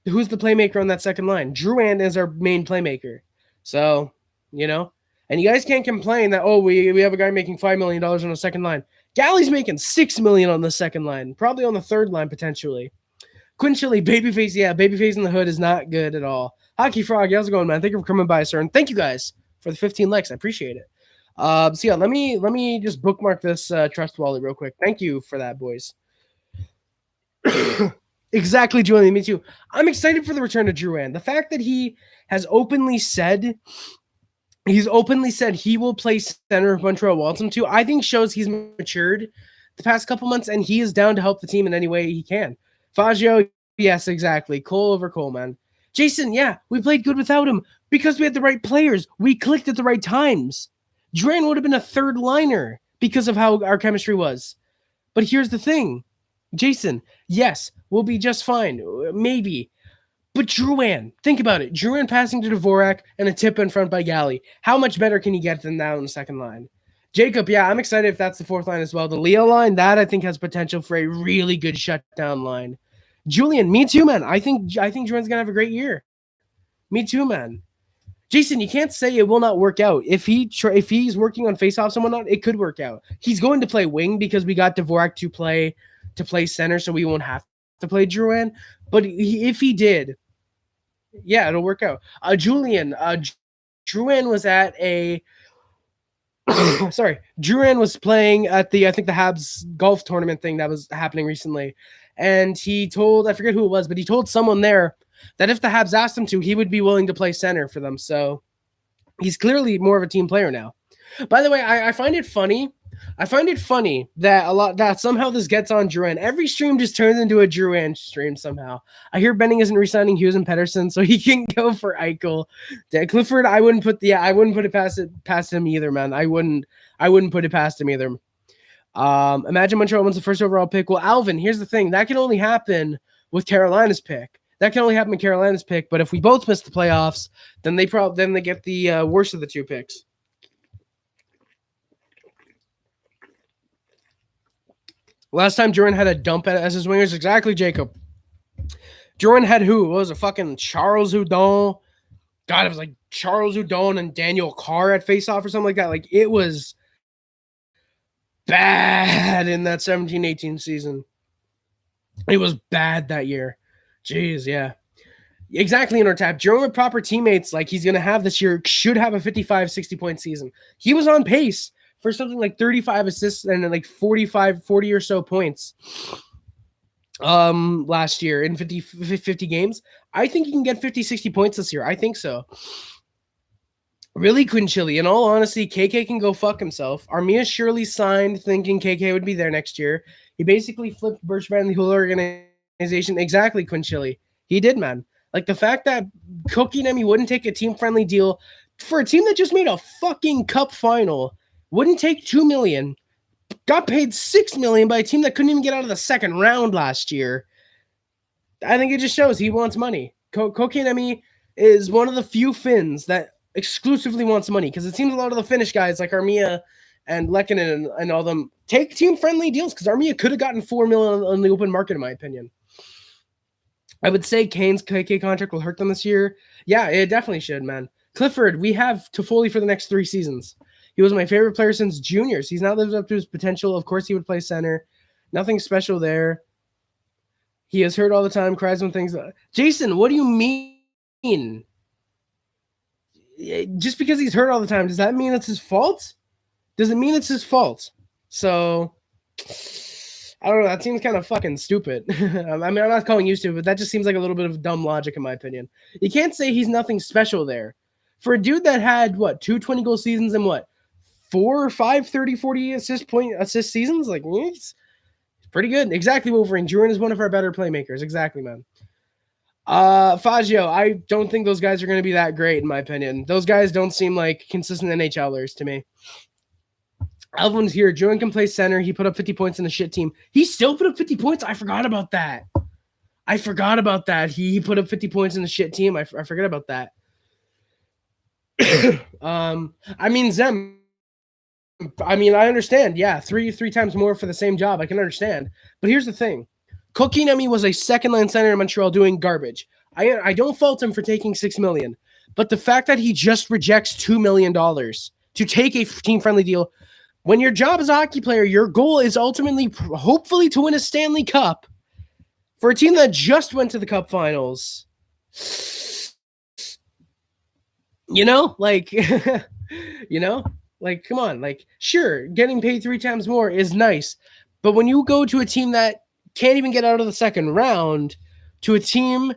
playmaker on that second line? Drouin is our main playmaker. So, and you guys can't complain that, we have a guy making $5 million on the second line. Galley's making $6 million on the second line, probably on the third line potentially. Quinn Chile, babyface, babyface in the hood is not good at all. Hockey Frog, how's it going, man? Thank you for coming by, sir, and thank you guys for the 15 likes. I appreciate it. Let me just bookmark this trust wallet real quick. Thank you for that, boys. Exactly, Julian. Me too. I'm excited for the return of Drouin. The fact that he has openly said he will play center if Montreal wants him to, I think shows he's matured the past couple months, and he is down to help the team in any way he can. Fagio, yes, exactly. Cole over Cole, man. Jason, yeah, we played good without him because we had the right players. We clicked at the right times. Drouin would have been a third liner because of how our chemistry was. But here's the thing. Jason, yes, we'll be just fine. Maybe. But Drouin, think about it. Drouin passing to Dvorak and a tip in front by Galley. How much better can you get than that on the second line? Jacob, yeah, I'm excited if that's the fourth line as well. The Leo line, that I think has potential for a really good shutdown line. Julian, me too, man. I think Drouin's going to have a great year. Me too, man. Jason, you can't say it will not work out. If he's working on faceoffs and whatnot, it could work out. He's going to play wing because we got Dvorak to play center, so we won't have to play Drouin. But if he did, yeah, it'll work out. Julian, Drouin was at a sorry, Duran was playing at I think the Habs golf tournament thing that was happening recently. And he told, I forget who it was, but he told someone there that if the Habs asked him to, he would be willing to play center for them. So he's clearly more of a team player now. By the way, I find it funny. I find it funny that somehow this gets on Duran. Every stream just turns into a Duran stream somehow. I hear Benning isn't re-signing Hughes and Pettersson, so he can go for Eichel. Clifford, I wouldn't put it past him either, man. I wouldn't put it past him either. Imagine Montreal wins the first overall pick. Well, Alvin, here's the thing. That can only happen with Carolina's pick. But if we both miss the playoffs, then they get the worst of the two picks. Last time Jordan had a dump as his wingers, exactly, Jacob. Jordan had who? What was it? Fucking Charles Hudon. God, it was like Charles Hudon and Daniel Carr at faceoff or something like that. Like, it was bad in that 17-18 season. It was bad that year. Jeez, yeah. Exactly, in our tap. Jerome with proper teammates like he's going to have this year should have a 55, 60-point season. He was on pace for something like 35 assists and like 40 or so points last year in 50 games. I think he can get 50, 60 points this year. I think so. Really, Quinchilli. In all honesty, KK can go fuck himself. Armia surely signed thinking KK would be there next year. He basically flipped Bergevin and the whole organization. Exactly, Quinchilli. He did, man. Like, the fact that Kotkaniemi wouldn't take a team-friendly deal for a team that just made a fucking cup final, wouldn't take $2 million, got paid $6 million by a team that couldn't even get out of the second round last year. I think it just shows he wants money. Kotkaniemi is one of the few Finns that exclusively wants money, because it seems a lot of the Finnish guys like Armia and Lehkonen and all them take team-friendly deals, because Armia could have gotten $4 million on the open market, in my opinion. I would say Kane's KK contract will hurt them this year. Yeah, it definitely should, man. Clifford, we have Toffoli for the next 3 seasons. He was my favorite player since juniors. He's not lived up to his potential. Of course, he would play center. Nothing special there. He is hurt all the time, cries when things... Jason, what do you mean? Just because he's hurt all the time, does that mean it's his fault? Does it mean it's his fault? So... I don't know. That seems kind of fucking stupid. I mean, I'm not calling you stupid, but that just seems like a little bit of dumb logic, in my opinion. You can't say he's nothing special there. For a dude that had, 2 20-goal seasons and 4 or 5 30, 40 assist seasons? Like, it's pretty good. Exactly, Wolverine. Duran is one of our better playmakers. Exactly, man. Fagio, I don't think those guys are going to be that great, in my opinion. Those guys don't seem like consistent NHLers to me. Alvin's here. Jordan can play center. He put up 50 points in a shit team. He still put up 50 points? I forgot about that. He put up 50 points in a shit team. I forget about that. I mean, Zem. I mean, I understand. Yeah, three times more for the same job. I can understand. But here's the thing. Kotkaniemi was a second-line center in Montreal doing garbage. I don't fault him for taking $6 million. But the fact that he just rejects $2 million to take a team-friendly deal, when your job as a hockey player, your goal is ultimately, hopefully, to win a Stanley Cup for a team that just went to the Cup Finals. Come on, sure, getting paid 3 times more is nice. But when you go to a team that can't even get out of the second round to a team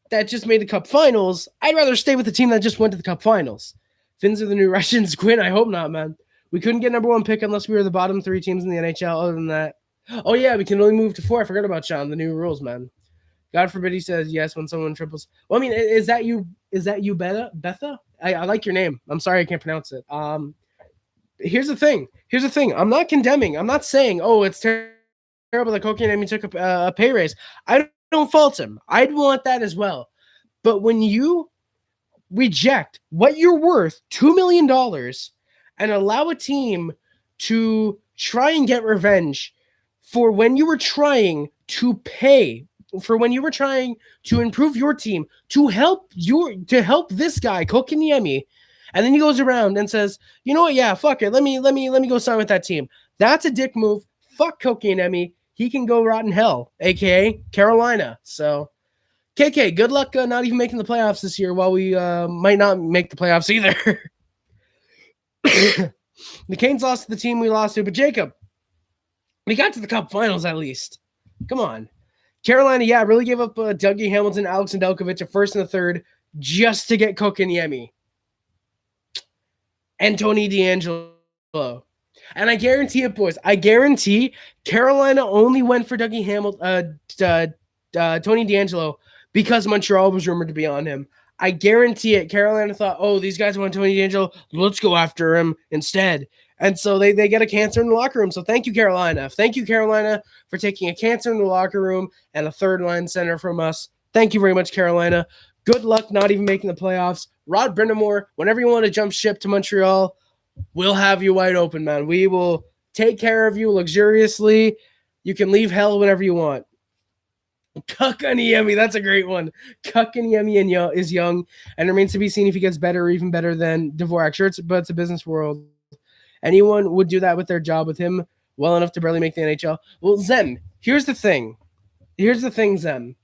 that just made the Cup Finals, I'd rather stay with the team that just went to the Cup Finals. Finns are the new Russians. Quinn, I hope not, man. We couldn't get number 1 pick unless we were the bottom 3 teams in the NHL. Other than that, oh yeah, we can only move to 4. I forgot about Sean, the new rules, man. God forbid he says yes when someone triples. Well, I mean, is that you, Betha? I like your name. I'm sorry I can't pronounce it. Here's the thing. I'm not condemning. I'm not saying, oh, it's terrible that Kotkaniemi took a pay raise. I don't fault him. I'd want that as well. But when you reject what you're worth, $2 million, and allow a team to try and get revenge for when you were trying to pay, for when you were trying to improve your team, to help this guy, Kotkaniemi, and then he goes around and says, you know what, yeah, fuck it, let me go sign with that team. That's a dick move. Fuck Kotkaniemi. He can go rot in hell, aka Carolina. So, KK, good luck not even making the playoffs this year, while we might not make the playoffs either. The Canes lost to the team we lost to, but Jacob, we got to the Cup Finals at least. Come on. Carolina, yeah, really gave up Dougie Hamilton, Alex Nedeljkovic, a first and a third just to get Kotkaniemi and Tony DeAngelo. And I guarantee it, boys. I guarantee Carolina only went for Dougie Hamilton, Tony DeAngelo because Montreal was rumored to be on him. I guarantee it. Carolina thought, oh, these guys want Tony DeAngelo. Let's go after him instead. And so they get a cancer in the locker room. So thank you, Carolina. Thank you, Carolina, for taking a cancer in the locker room and a third-line center from us. Thank you very much, Carolina. Good luck not even making the playoffs. Rod Brind'Amour, whenever you want to jump ship to Montreal, we'll have you wide open, man. We will take care of you luxuriously. You can leave hell whenever you want. Kotkaniemi, that's a great one. Kotkaniemi is young and remains to be seen if he gets better or even better than Dvorak. Sure, but it's a business world. Anyone would do that with their job with him well enough to barely make the NHL. Well, Zem, here's the thing. Zem.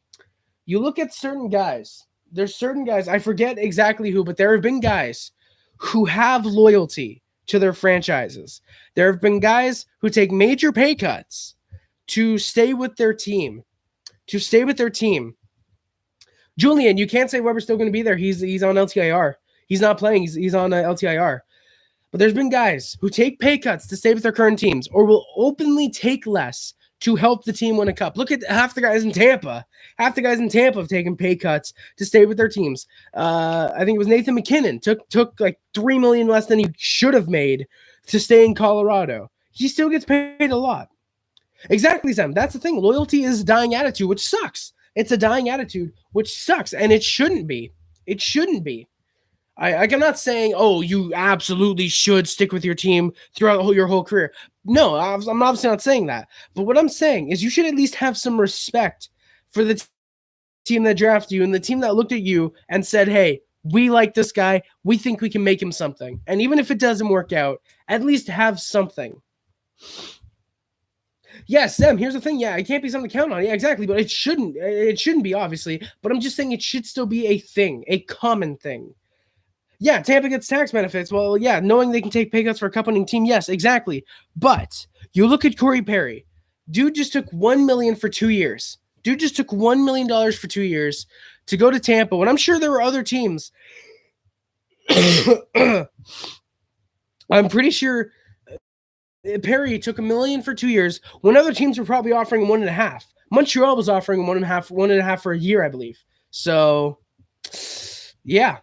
You look at certain guys. There's certain guys, I forget exactly who, but there have been guys who have loyalty to their franchises. There have been guys who take major pay cuts to stay with their team. Julian, you can't say Weber's still going to be there. He's on LTIR. He's not playing. He's on LTIR. But there's been guys who take pay cuts to stay with their current teams or will openly take less to help the team win a cup. Look at half the guys in Tampa. Half the guys in Tampa have taken pay cuts to stay with their teams. I think it was Nathan McKinnon took like $3 million less than he should have made to stay in Colorado. He still gets paid a lot. Exactly, Sam. That's the thing. Loyalty is a dying attitude, which sucks. It's a dying attitude, which sucks, and it shouldn't be. It shouldn't be. I'm not saying, oh, you absolutely should stick with your team throughout your whole career. No, I'm obviously not saying that. But what I'm saying is you should at least have some respect for the team that drafted you and the team that looked at you and said, hey, we like this guy. We think we can make him something. And even if it doesn't work out, at least have something. Yes, Sam, here's the thing. Yeah, it can't be something to count on. Yeah, exactly. But it shouldn't be, obviously. But I'm just saying it should still be a thing, a common thing. Yeah, Tampa gets tax benefits. Well, yeah, knowing they can take pay cuts for a cup-winning team, yes, exactly. But you look at Corey Perry. Dude just took $1 million for 2 years. Dude just took $1 million for 2 years to go to Tampa. When I'm sure there were other teams. I'm pretty sure Perry took $1 million for 2 years when other teams were probably offering him 1.5. Montreal was offering him 1.5 for a year, I believe. So, yeah.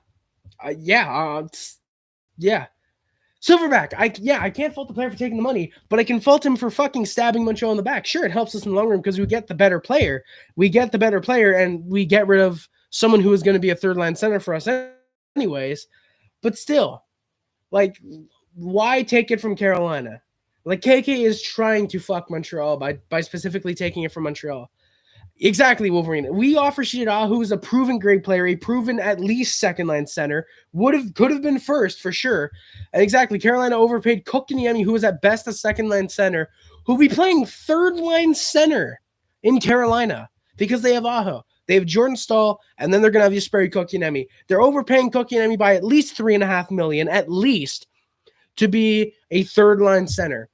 Silverback. I can't fault the player for taking the money, but I can fault him for fucking stabbing Montreal in the back. Sure, it helps us in the long run because we get the better player. And we get rid of someone who is going to be a third-line center for us anyways. But still, like, why take it from Carolina? Like, KK is trying to fuck Montreal by specifically taking it from Montreal. Exactly, Wolverine. We offer Shida, who is a proven great player, a proven at least second-line center. Could have been first for sure. And exactly, Carolina overpaid Kotkaniemi, who was at best a second-line center, who'll be playing third-line center in Carolina because they have Aho. They have Jordan Staal, and then they're going to have Jesperi Kotkaniemi. They're overpaying Kotkaniemi by at least $3.5 million, at least, to be a third-line center.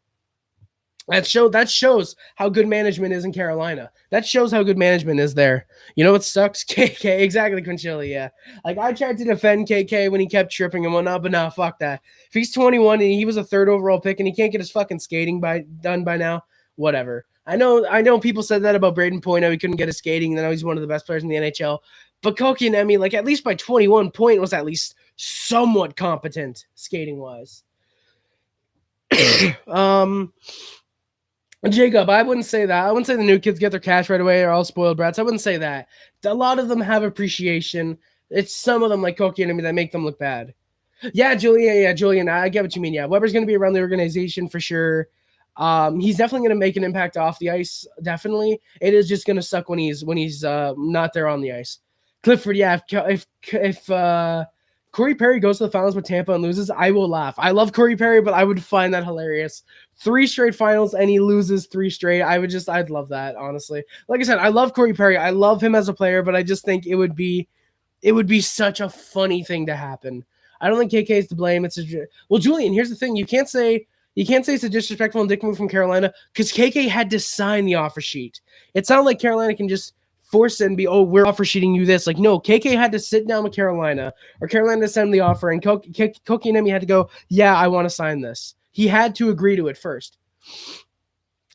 That shows how good management is in Carolina. That shows how good management is there. You know what sucks? KK, exactly, Quinchilli, yeah. Like, I tried to defend KK when he kept tripping and whatnot, but nah, fuck that. If he's 21 and he was a third overall pick and he can't get his fucking skating done by now, whatever. I know people said that about Braden Point, how he couldn't get his skating, and now he's one of the best players in the NHL. But Kotkaniemi, like, at least by 21, Point was at least somewhat competent skating-wise. Jacob, I wouldn't say that. I wouldn't say the new kids get their cash right away or all spoiled brats. I wouldn't say that. A lot of them have appreciation. It's some of them, like Kotkaniemi, that make them look bad. Yeah, Julian, I get what you mean. Yeah, Weber's going to be around the organization for sure. He's definitely going to make an impact off the ice, definitely. It is just going to suck when he's not there on the ice. Clifford, yeah, if Corey Perry goes to the finals with Tampa and loses, I will laugh. I love Corey Perry, but I would find that hilarious. 3 straight finals and he loses 3 straight. I'd love that, honestly. Like I said, I love Corey Perry. I love him as a player, but I just think it would be such a funny thing to happen. I don't think KK is to blame. Well, Julian, here's the thing. You can't say it's a disrespectful and dick move from Carolina because KK had to sign the offer sheet. It's not like Carolina can just force it and be, oh, we're offer sheeting you this. Like, no, KK had to sit down with Carolina, or Carolina send the offer, and Kotkaniemi had to go, yeah, I want to sign this. He had to agree to it first.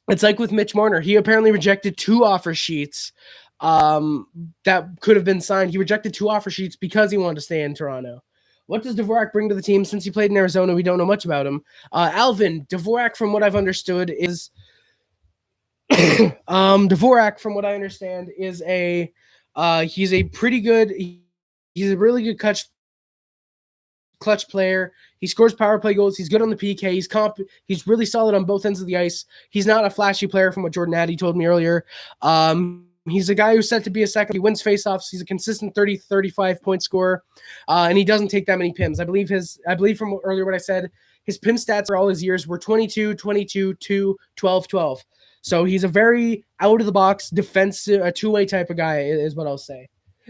It's like with Mitch Marner. He apparently rejected 2 offer sheets that could have been signed. He rejected 2 offer sheets because he wanted to stay in Toronto. What does Dvorak bring to the team? Since he played in Arizona, we don't know much about him. Alvin, Dvorak, from what I've understood, is Dvorak, from what I understand, is he's a pretty good, he's a really good clutch player. He scores power play goals. He's good on the PK. He's really solid on both ends of the ice. He's not a flashy player, from what Jordan Addy told me earlier. He's a guy who's set to be a second. He wins faceoffs. He's a consistent 30-35 point scorer, and he doesn't take that many PIMs. I believe from earlier what I said, his PIM stats for all his years were 22, 22, 2, 12, 12. So he's a very out-of-the-box defensive, a two-way type of guy is what I'll say.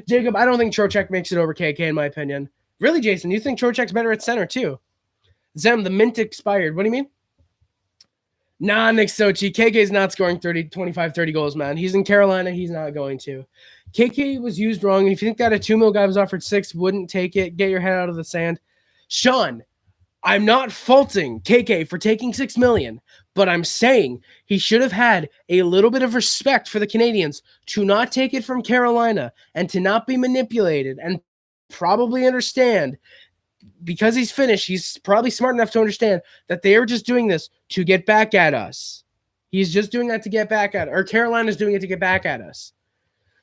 Jacob, I don't think Trocheck makes it over KK in my opinion. Really, Jason, you think Trocheck's better at center too? Zem, the mint expired. What do you mean? Nah, Nick Sochi. KK's not scoring 25, 30 goals, man. He's in Carolina. He's not going to. KK was used wrong. And if you think that a 2 mil guy was offered 6, wouldn't take it, get your head out of the sand. Sean, I'm not faulting KK for taking $6 million, but I'm saying he should have had a little bit of respect for the Canadiens to not take it from Carolina and to not be manipulated and probably understand, because he's Finnish, he's probably smart enough to understand that they are just doing this to get back at us. He's just doing that to get back at us. Or Carolina's doing it to get back at us.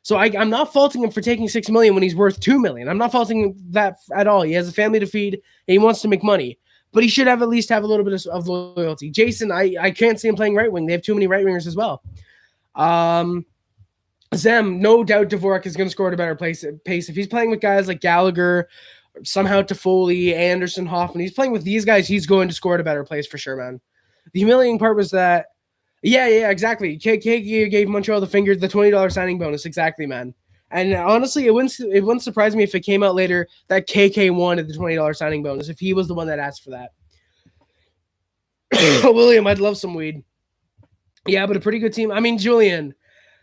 So I'm not faulting him for taking $6 million when he's worth $2 million. I'm not faulting that at all. He has a family to feed and he wants to make money. But he should at least have a little bit of loyalty. Jason, I can't see him playing right wing. They have too many right wingers as well. Zem, no doubt Dvorak is going to score at a better pace. If he's playing with guys like Gallagher, somehow Toffoli, Anderson, Hoffman, he's playing with these guys, he's going to score at a better place for sure, man. The humiliating part was that, yeah, exactly. KK gave Montreal the $20 signing bonus, exactly, man. And honestly, it wouldn't surprise me if it came out later that KK wanted the $20 signing bonus, if he was the one that asked for that. William, I'd love some weed. Yeah, but a pretty good team. I mean, Julian,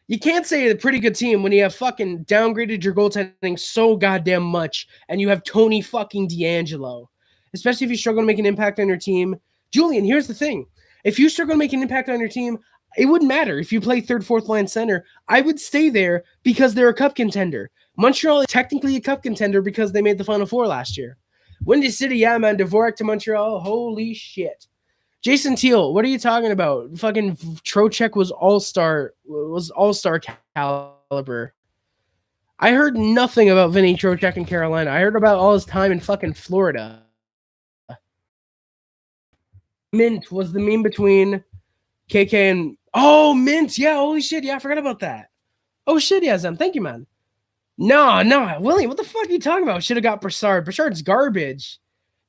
you can't say a pretty good team when you have fucking downgraded your goaltending so goddamn much and you have Tony fucking DeAngelo, especially if you struggle to make an impact on your team. Julian, here's the thing. If you struggle to make an impact on your team, it wouldn't matter if you play third, fourth line center. I would stay there because they're a cup contender. Montreal is technically a cup contender because they made the Final Four last year. Windy City, yeah, man. Dvorak to Montreal. Holy shit. Jason Teal, what are you talking about? Fucking Trocheck was all-star caliber. I heard nothing about Vinny Trocheck in Carolina. I heard about all his time in fucking Florida. Mint was the meme between KK and... Oh, Mint! Yeah, holy shit. Yeah, I forgot about that. Oh, shit, yeah, Zem. Thank you, man. No, William, what the fuck are you talking about? Should have got Brassard. Brassard's garbage.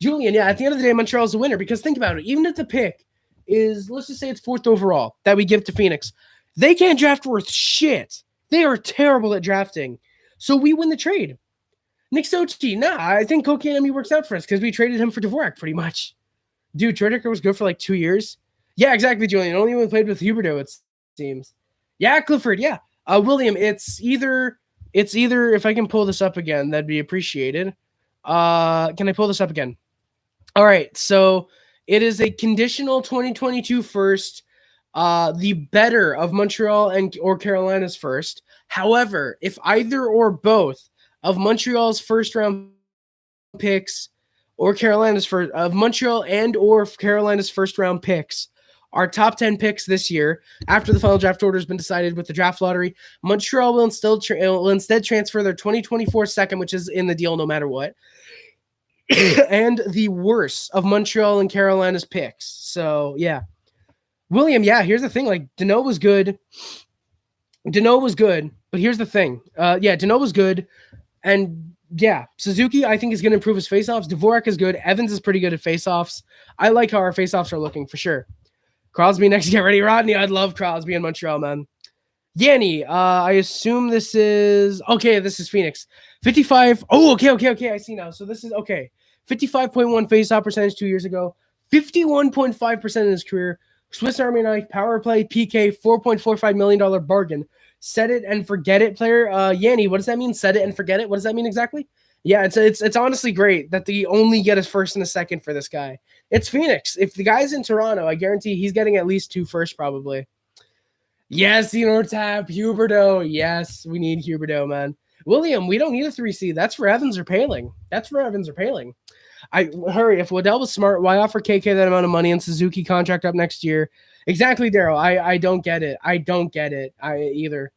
Julian, yeah, at the end of the day, Montreal's the winner, because think about it. Even if the pick is, let's just say it's 4th overall that we give to Phoenix, they can't draft worth shit. They are terrible at drafting. So we win the trade. Nick Sochi, I think Kotkaniemi works out for us because we traded him for Dvorak pretty much. Dude, Trocheck was good for like 2 years. Yeah, exactly, Julian. Only when we played with Huberdeau, it seems. Yeah, Clifford, yeah. William, it's either, if I can pull this up again, that'd be appreciated. Can I pull this up again? All right, so it is a conditional 2022 first, the better of Montreal or Carolina's first. However, if either or both of Montreal's first round picks or Montreal and or Carolina's first round picks are top 10 picks this year, after the final draft order has been decided with the draft lottery, Montreal will instead transfer their 2024 second, which is in the deal no matter what, and the worst of Montreal and Carolina's picks. So, yeah. William, yeah, here's the thing. Like, Danault was good, but here's the thing. Danault was good. And, yeah, Suzuki, I think, is going to improve his faceoffs. Dvorak is good. Evans is pretty good at faceoffs. I like how our faceoffs are looking, for sure. Crosby next to get ready. Rodney, I'd love Crosby in Montreal, man. Yanni, I assume this is... Okay, this is Phoenix. 55... Oh, okay, I see now. So this is... Okay. 55.1 faceoff percentage 2 years ago, 51.5% in his career. Swiss Army knife, power play, PK, $4.45 million bargain. Set it and forget it player. Yanni, what does that mean? Set it and forget it. What does that mean exactly? Yeah, it's honestly great that they only get a first and a second for this guy. It's Phoenix. If the guy's in Toronto, I guarantee he's getting at least 2 firsts probably. Yes, tap Huberdeau. Yes, we need Huberdeau, man. William, we don't need a 3C. That's for Evans or Paling. Hurry. If Waddell was smart, why offer KK that amount of money and Suzuki contract up next year? Exactly, Daryl. I don't get it. I don't get it. Either.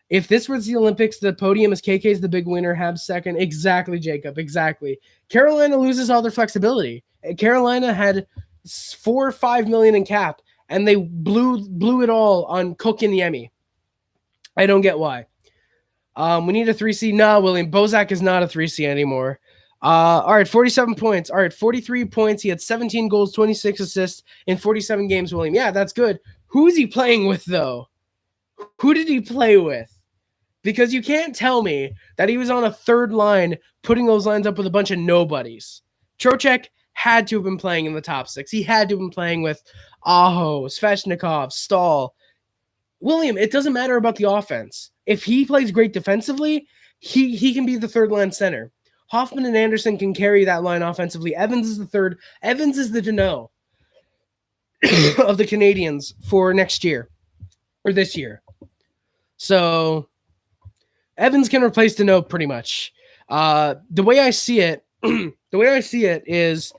If this was the Olympics, the podium is KK's the big winner, Habs second. Exactly, Jacob. Exactly. Carolina loses all their flexibility. Carolina had $4 or $5 million in cap, and they blew it all on Cook and Yemi. I don't get why. We need a 3C. No, William. Bozak is not a 3C anymore. All right, 47 points. All right, 43 points. He had 17 goals, 26 assists in 47 games, William. Yeah, that's good. Who's he playing with, though? Who did he play with? Because you can't tell me that he was on a third line putting those lines up with a bunch of nobodies. Trocheck had to have been playing in the top 6. He had to have been playing with Aho, Svechnikov, Stahl. William, it doesn't matter about the offense. If he plays great defensively, he can be the third line center. Hoffman and Anderson can carry that line offensively. Evans is the third. Evans is the Dano of the Canadiens for next year or this year. So Evans can replace Dano pretty much. The way I see it is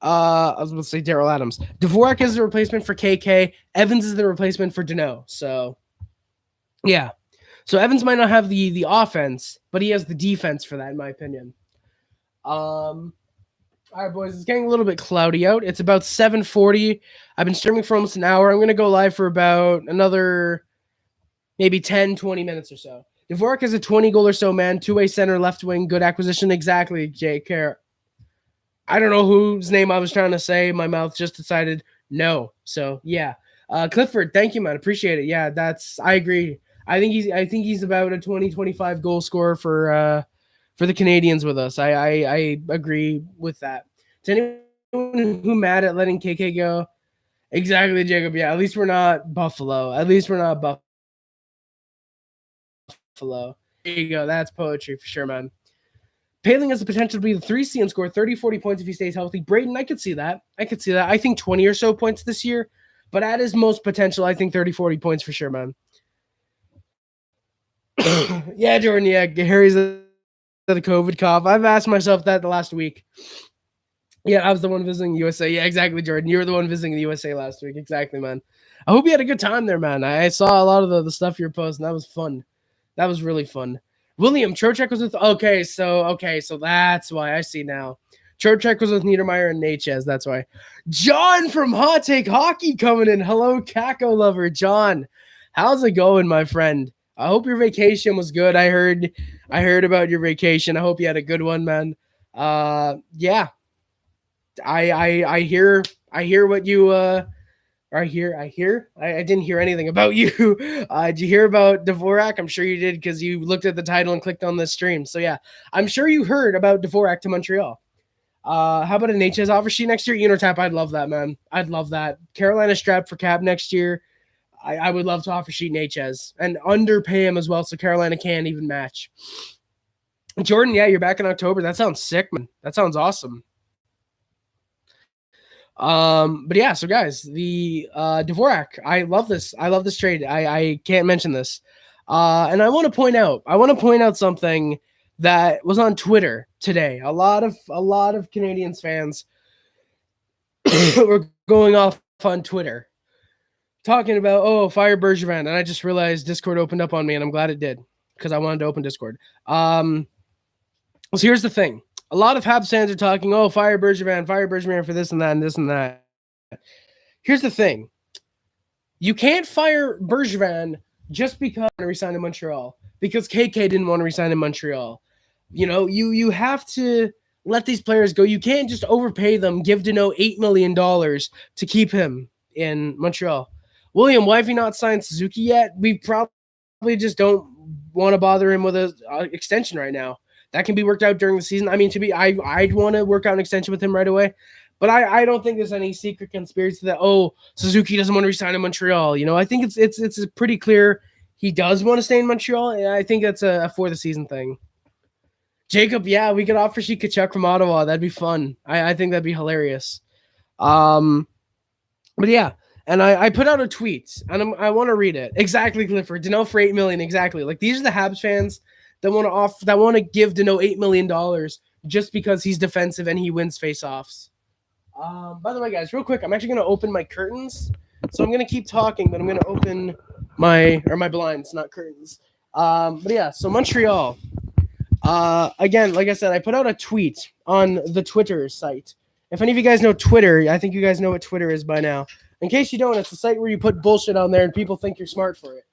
I was going to say Daryl Adams. Dvorak is the replacement for KK. Evans is the replacement for Dano. So yeah. So Evans might not have the offense, but he has the defense for that, in my opinion. All right, boys, it's getting a little bit cloudy out. It's about 7:40. I've been streaming for almost an hour. I'm going to go live for about another maybe 10, 20 minutes or so. Dvorak is a 20-goal or so man, two-way center, left wing, good acquisition. Exactly, Jay Care. I don't know whose name I was trying to say. My mouth just decided no. So, yeah. Clifford, thank you, man. Appreciate it. Yeah, I agree. I think he's about a 20-25 goal scorer for the Canadiens with us. I agree with that. To anyone who mad at letting KK go, exactly, Jacob. Yeah, at least we're not Buffalo. There you go. That's poetry for sure, man. Paling has the potential to be the 3C and score 30, 40 points if he stays healthy. Braden, I could see that. I think 20 or so points this year, but at his most potential, I think 30, 40 points for sure, man. Yeah, Jordan. Yeah, Harry's the COVID cough. I've asked myself that the last week. Yeah, I was the one visiting the USA. Yeah, exactly, Jordan. You were the one visiting the USA last week. Exactly, man. I hope you had a good time there, man. I saw a lot of the stuff you're posting. That was fun. That was really fun. William, Trocheck was with... Okay, so that's why. I see now. Trocheck was with Niedermeyer and Natchez. That's why. John from Hot Take Hockey coming in. Hello, Kako lover. John, how's it going, my friend? I hope your vacation was good. I heard about your vacation. I hope you had a good one, man. Yeah. I hear what you I didn't hear anything about you. Did you hear about Dvorak? I'm sure you did because you looked at the title and clicked on the stream. So yeah, I'm sure you heard about Dvorak to Montreal. How about a Natchez offer sheet next year? Tap. I'd love that, man. I'd love that. Carolina strapped for cap next year. I would love to offer sheet Natchez and underpay him as well, so Carolina can't even match. Jordan, yeah, you're back in October. That sounds sick, man. That sounds awesome. But yeah, so guys, the Dvorak, I love this trade. I can't mention this. And I want to point out something that was on Twitter today. A lot of Canadiens fans were going off on Twitter talking about, fire Bergevin, and I just realized Discord opened up on me, and I'm glad it did because I wanted to open Discord. So here's the thing. A lot of Habs fans are talking, fire Bergevin for this and that and this and that. Here's the thing. You can't fire Bergevin just because he resign in Montreal, because KK didn't want to resign in Montreal. You have to let these players go. You can't just overpay them, give Dano $8 million to keep him in Montreal. William, why have you not signed Suzuki yet? We probably just don't want to bother him with an extension right now. that can be worked out during the season. I mean, I'd want to work out an extension with him right away. But I don't think there's any secret conspiracy that, oh, Suzuki doesn't want to resign in Montreal. I think it's pretty clear he does want to stay in Montreal, and I think that's a for the season thing. Jacob, yeah, we could offer Kachuk from Ottawa. That'd be fun. I think that'd be hilarious. But yeah, and I put out a tweet, and I want to read it. Exactly, Clifford. Danault for $8 million. Exactly. Like, these are the Habs fans that want to give Danault $8 million just because he's defensive and he wins faceoffs. By the way, guys, real quick, I'm actually going to open my curtains. So I'm going to keep talking, but I'm going to open my blinds, not curtains. But yeah, so Montreal. Again, like I said, I put out a tweet on the Twitter site. If any of you guys know Twitter, I think you guys know what Twitter is by now. In case you don't, it's a site where you put bullshit on there and people think you're smart for it.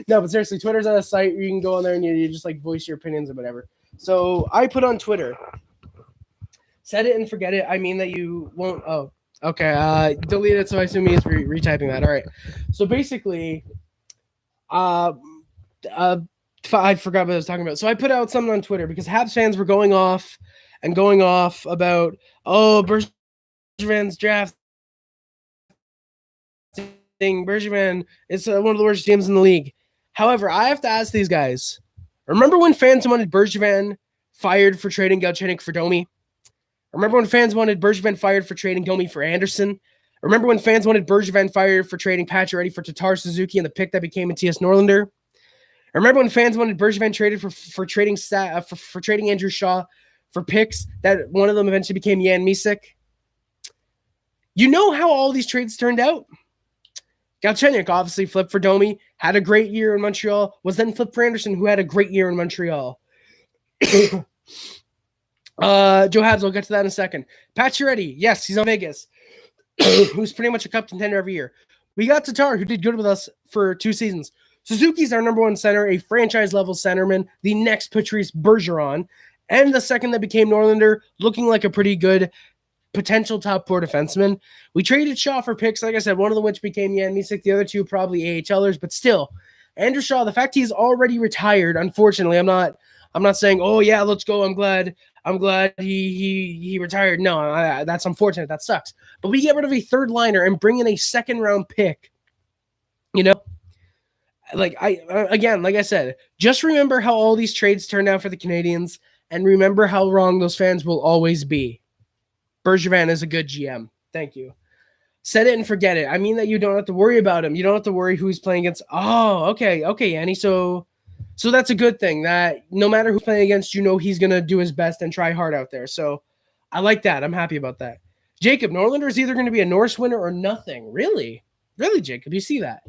No, but seriously, Twitter's a site where you can go on there and you just like voice your opinions or whatever. So I put on Twitter, set it and forget it. I mean that you won't. Oh, okay. Delete it. So I assume he's retyping that. All right. So basically, I forgot what I was talking about. So I put out something on Twitter because Habs fans were going off about, oh, Bergevin's draft. Bergevin is one of the worst teams in the league. However, I have to ask these guys, remember when fans wanted Bergevin fired for trading Galchenyuk for Domi? Remember when fans wanted Bergevin fired for trading Domi for Anderson? Remember when fans wanted Bergevin fired for trading Pacioretty for Tatar Suzuki and the pick that became Matthias Norlinder? Remember when fans wanted Bergevin traded for trading for trading Andrew Shaw for picks that one of them eventually became Jan Misek? You know how all these trades turned out? Galchenyuk obviously flipped for Domi, had a great year in Montreal, was then flipped for Anderson, who had a great year in Montreal. Joe Habs, I'll get to that in a second. Pacioretty, yes, he's on Vegas, who's pretty much a cup contender every year. We got Tatar, who did good with us for 2 seasons. Suzuki's our number 1 center, a franchise-level centerman, the next Patrice Bergeron, and the second that became Norlinder, looking like a pretty good potential top 4 defenseman. We traded Shaw for picks, like I said, one of them which became Jan Misek, the other 2 probably AHLers, but still, Andrew Shaw, the fact he's already retired, unfortunately, I'm not saying, oh yeah, let's go, I'm glad he retired. No, that's unfortunate, that sucks. But we get rid of a third liner and bring in a second round pick. Like I said, just remember how all these trades turned out for the Canadiens, and remember how wrong those fans will always be. Bergevin is a good GM. Thank you. Set it and forget it. I mean that you don't have to worry about him. You don't have to worry who he's playing against. Oh, okay, Yanni. So that's a good thing, that no matter who's playing against, he's going to do his best and try hard out there. So I like that. I'm happy about that. Jacob, Norlinder is either going to be a Norris winner or nothing. Really? Really, Jacob? You see that?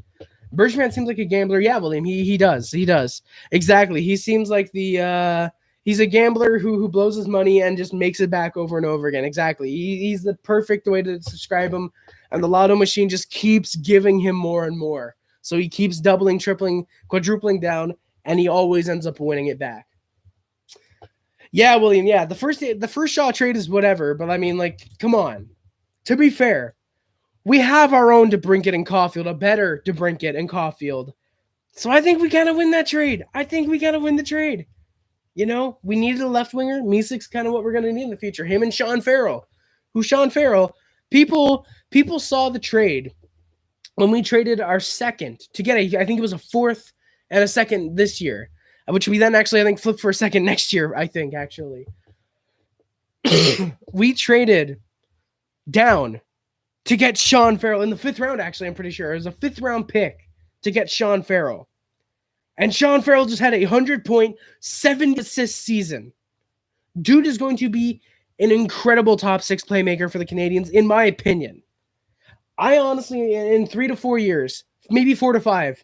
Bergevin seems like a gambler. Yeah, William, he does. He does. Exactly. He seems like he's a gambler who blows his money and just makes it back over and over again. Exactly. He's the perfect way to describe him. And the lotto machine just keeps giving him more and more. So he keeps doubling, tripling, quadrupling down, and he always ends up winning it back. Yeah, William, yeah. The first Shaw trade is whatever, but I mean, like, come on. To be fair, we have our own DeBrincat and Caulfield, a better DeBrincat and Caulfield. So I think we got to win that trade. I think we got to win the trade. We needed a left winger. Misek's kind of what we're going to need in the future. Him and Sean Farrell. People saw the trade when we traded our second to get I think it was a 4th and a 2nd this year, which we then actually, I think, flipped for a 2nd next year, I think, actually. We traded down to get Sean Farrell in the 5th round, actually, I'm pretty sure. It was a 5th round pick to get Sean Farrell. And Sean Farrell just had a 100-point, 7-assist season. Dude is going to be an incredible top 6 playmaker for the Canadiens, in my opinion. I honestly, in 3 to 4 years, maybe 4 to 5,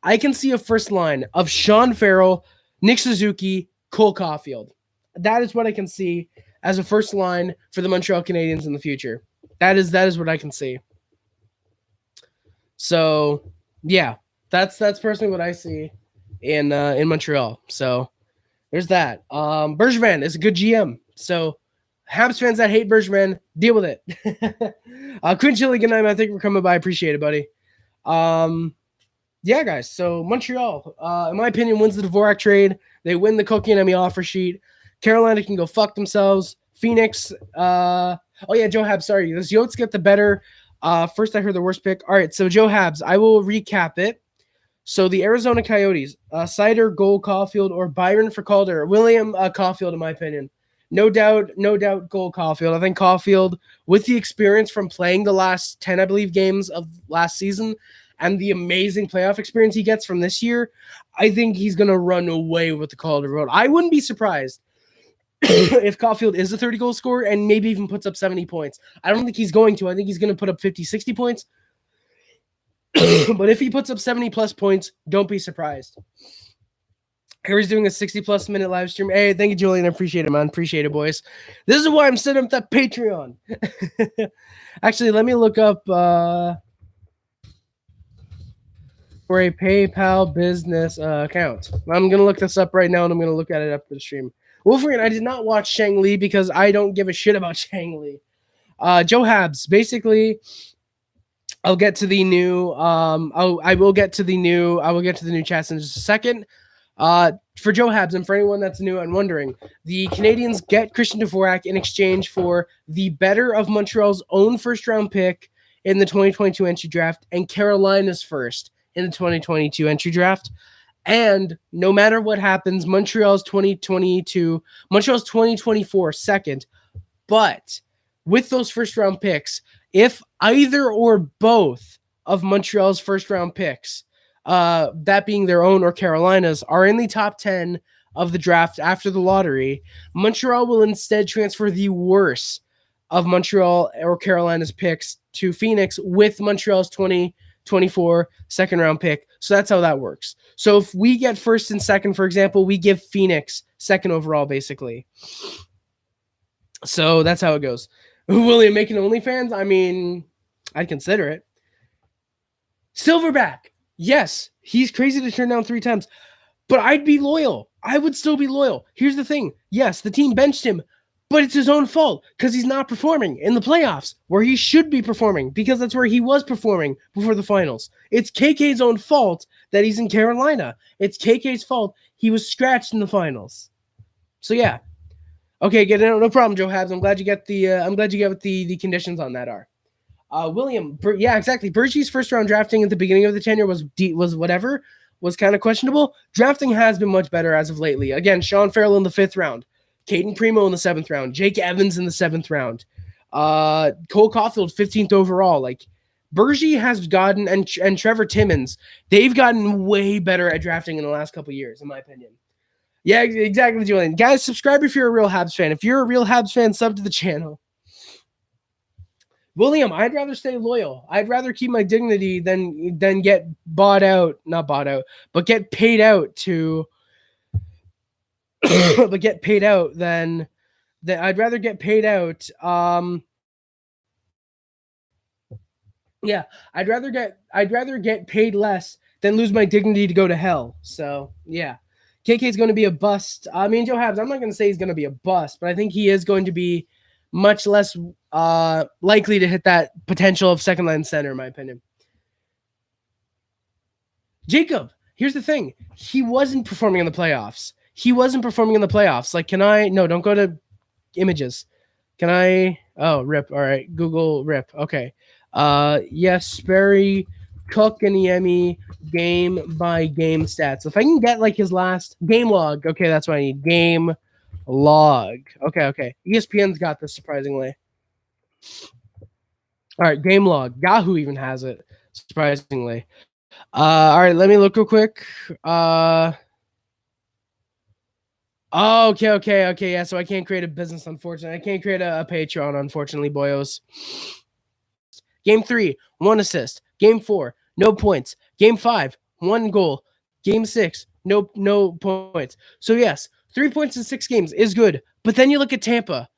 I can see a first line of Sean Farrell, Nick Suzuki, Cole Caulfield. That is what I can see as a first line for the Montreal Canadiens in the future. That is what I can see. So, yeah, that's personally what I see in Montreal. So there's that. Bergevin is a good GM. So Habs fans that hate Bergevin, deal with it. Quinn Chili, good night, man. Thank you for coming by. I appreciate it, buddy. yeah, guys. So Montreal, in my opinion, wins the Dvorak trade. They win the Kotkaniemi offer sheet. Carolina can go fuck themselves. Phoenix. Oh yeah, Joe Habs. Sorry, does Yotes get the better? First I heard the worst pick. All right, so Joe Habs. I will recap it. So the Arizona Coyotes, Sider, Gold, Caulfield, or Byron for Calder. William Caulfield, in my opinion. No doubt, Gold Caulfield. I think Caulfield, with the experience from playing the last 10, I believe, games of last season and the amazing playoff experience he gets from this year, I think he's going to run away with the Calder vote. I wouldn't be surprised if Caulfield is a 30-goal scorer and maybe even puts up 70 points. I don't think he's going to. I think he's going to put up 50, 60 points. But if he puts up 70-plus points, don't be surprised. Harry's doing a 60-plus minute live stream. Hey, thank you, Julian. I appreciate it, man. Appreciate it, boys. This is why I'm setting up that Patreon. Actually, let me look up for a PayPal business account. I'm going to look this up right now, and I'm going to look at it up for the stream. Wolverine, I did not watch Shang-Li because I don't give a shit about Shang-Li. Joe Habs, basically... I'll get to the new. I will get to the new chats in just a second. For Joe Habs and for anyone that's new and wondering, the Canadiens get Christian Dvorak in exchange for the better of Montreal's own first-round pick in the 2022 entry draft and Carolina's first in the 2022 entry draft. And no matter what happens, Montreal's 2024 second. But with those first-round picks, if either or both of Montreal's first-round picks, that being their own or Carolina's, are in the top 10 of the draft after the lottery, Montreal will instead transfer the worst of Montreal or Carolina's picks to Phoenix with Montreal's 2024 second-round pick. So that's how that works. So if we get first and second, for example, we give Phoenix second overall, basically. So that's how it goes. William making OnlyFans? I mean, I'd consider it. Silverback. Yes, he's crazy to turn down 3 times, but I'd be loyal. I would still be loyal. Here's the thing. Yes, the team benched him, but it's his own fault because he's not performing in the playoffs where he should be performing because that's where he was performing before the finals. It's KK's own fault that he's in Carolina. It's KK's fault he was scratched in the finals. So yeah. Okay, no problem, Joe Habs. I'm glad you get what the conditions on that are. William, yeah, exactly. Bergey's first round drafting at the beginning of the tenure was kind of questionable. Drafting has been much better as of lately. Again, Sean Farrell in the 5th round, Caden Primo in the 7th round, Jake Evans in the 7th round, Cole Caulfield 15th overall. Like Bergey has gotten and Trevor Timmons, they've gotten way better at drafting in the last couple of years, in my opinion. Yeah, exactly, Julian. Guys, subscribe if you're a real Habs fan. If you're a real Habs fan, sub to the channel. William, I'd rather stay loyal. I'd rather keep my dignity than get not bought out, but get paid out to get paid out than I'd rather get paid out. Yeah, I'd rather get paid less than lose my dignity to go to hell. So, yeah. KK is going to be a bust. I mean, Joe Habs, I'm not going to say he's going to be a bust, but I think he is going to be much less likely to hit that potential of second-line center, in my opinion. Jacob, here's the thing. He wasn't performing in the playoffs. Like, no, don't go to images. Can I? Oh, rip. All right. Google rip. Okay. Jesperi Kotkaniemi game-by-game stats. If I can get like his last game log, okay, that's what I need. Game log. Okay. ESPN's got this surprisingly. All right, game log. Yahoo even has it surprisingly. All right, let me look real quick. Okay. Yeah, so I can't create a business, unfortunately. I can't create a Patreon, unfortunately, boyos. Game 3, 1 assist. Game 4, no points. Game 5, 1 goal. Game 6, no points. So yes, 3 points in 6 games is good. But then you look at Tampa.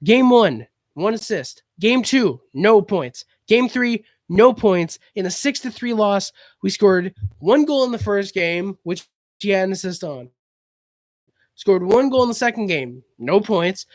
Game 1, 1 assist. Game 2, no points. Game 3, no points. In a 6-3 loss, we scored 1 goal in the first game, which he had an assist on. Scored 1 goal in the second game, no points.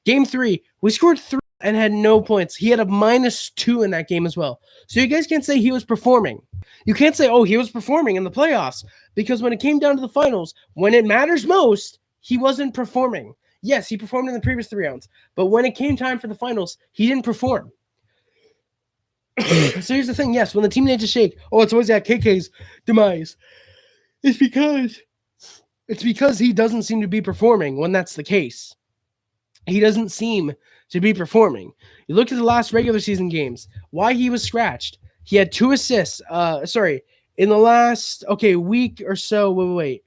Game 3, we scored 3 and had no points. He had a -2 in that game as well. So you guys can't say he was performing. You can't say, oh, he was performing in the playoffs, because when it came down to the finals, when it matters most, he wasn't performing. Yes, he performed in the previous 3 rounds, but when it came time for the finals, he didn't perform. So here's the thing. Yes, when the team needs to shake, oh, it's always at KK's demise. It's because he doesn't seem to be performing when that's the case. He doesn't seem to be performing. You look at the last regular season games, why he was scratched. He had 2 assists. In the last, week or so. Wait.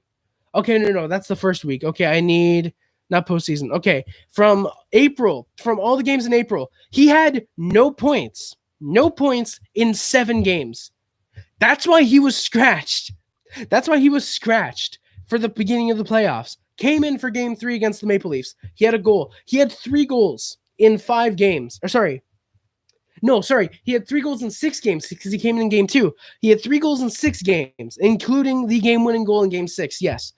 Okay, no, that's the first week. Okay, I need, not postseason. Okay, from all the games in April, he had no points in 7 games. That's why he was scratched. For the beginning of the playoffs. Came in for game 3 against the Maple Leafs. He had a goal. He had 3 goals in 5 games. He had 3 goals in 6 games because he came in game 2. He had 3 goals in 6 games, including the game-winning goal in game 6. Yes.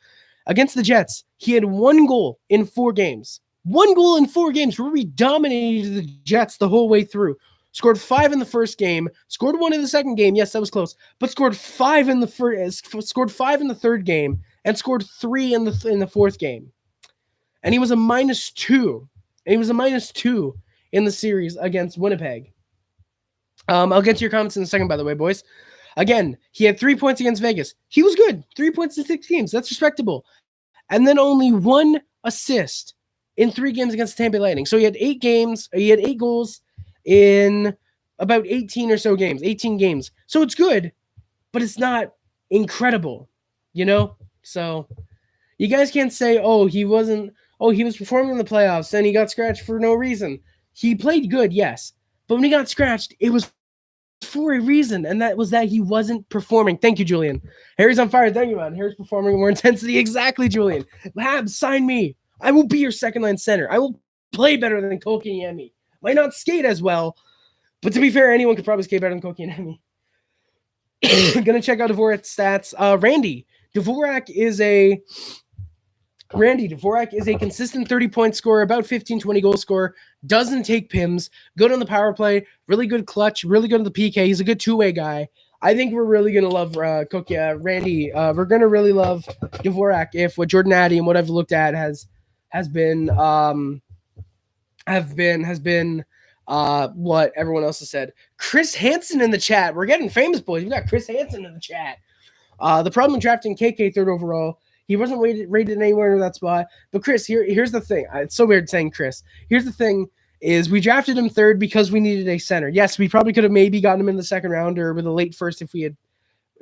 Against the Jets, he had 1 goal in 4 games. 1 goal in 4 games where we dominated the Jets the whole way through. Scored 5 in the first game. Scored 1 in the second game. Yes, that was close. But scored 5 in the third game, and scored 3 in the fourth game. And he was a -2. And he was a -2 in the series against Winnipeg. I'll get to your comments in a second, by the way, boys. Again, he had 3 points against Vegas. He was good. 3 points in 6 games. That's respectable. And then only 1 assist in 3 games against the Tampa Bay Lightning. So he had 8 games. He had 8 goals in about 18 or so games. 18 games. So it's good, but it's not incredible, you know? So you guys can't say, he was performing in the playoffs and he got scratched for no reason. He played good, yes. But when he got scratched, it was for a reason, and that was that he wasn't performing. Thank you, Julian. Harry's on fire. Thank you, man. Harry's performing with more intensity. Exactly, Julian. Habs, sign me. I will be your second-line center. I will play better than Kotkaniemi. Might not skate as well, but to be fair, anyone could probably skate better than Kotkaniemi. Gonna check out Dvorak's stats. Randy Dvorak is a consistent 30-point scorer, about 15-20 goal scorer, doesn't take PIMs, good on the power play, really good clutch, really good on the PK. He's a good two-way guy. I think we're really going to love Randy. We're going to really love Dvorak if what Jordan Addy and what I've looked at has been what everyone else has said. Chris Hansen in the chat. We're getting famous, boys. We got Chris Hansen in the chat. The problem with drafting KK 3rd overall, he wasn't rated anywhere in that spot. But Chris, here's the thing. It's so weird saying Chris. Here's the thing is we drafted him 3rd because we needed a center. Yes, we probably could have maybe gotten him in the 2nd round or with a late 1st if we had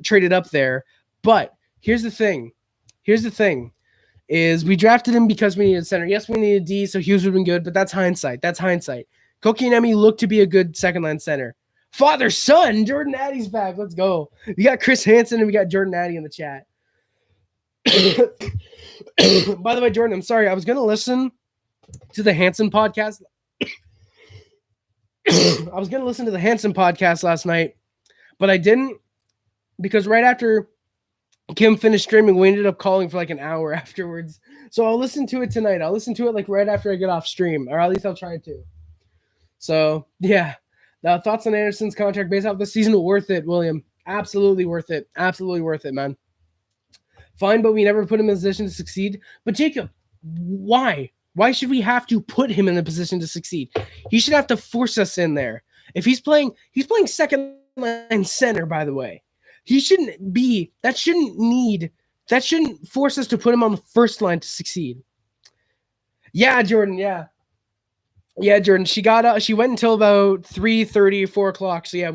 traded up there. But here's the thing is we drafted him because we needed center. Yes, we needed D, so Hughes would have been good, but that's hindsight. Kotkaniemi looked to be a good 2nd-line center. Father-son, Jordan Addy's back. Let's go. We got Chris Hansen and we got Jordan Addy in the chat. By the way, Jordan, I'm sorry. I was going to listen to the Hansen podcast. Last night, but I didn't because right after Kim finished streaming, we ended up calling for like an hour afterwards. So I'll listen to it tonight. I'll listen to it like right after I get off stream, or at least I'll try to. So, yeah. Now, thoughts on Anderson's contract based off this season? Worth it, William. Absolutely worth it. Absolutely worth it, man. Fine, but we never put him in a position to succeed. But Jacob, why? Why should we have to put him in a position to succeed? He should have to force us in there. If he's playing second line center, by the way. He shouldn't be, that shouldn't force us to put him on the first line to succeed. Yeah, Jordan, yeah. Yeah, Jordan, she went until about 3:30, 4 o'clock. So yeah,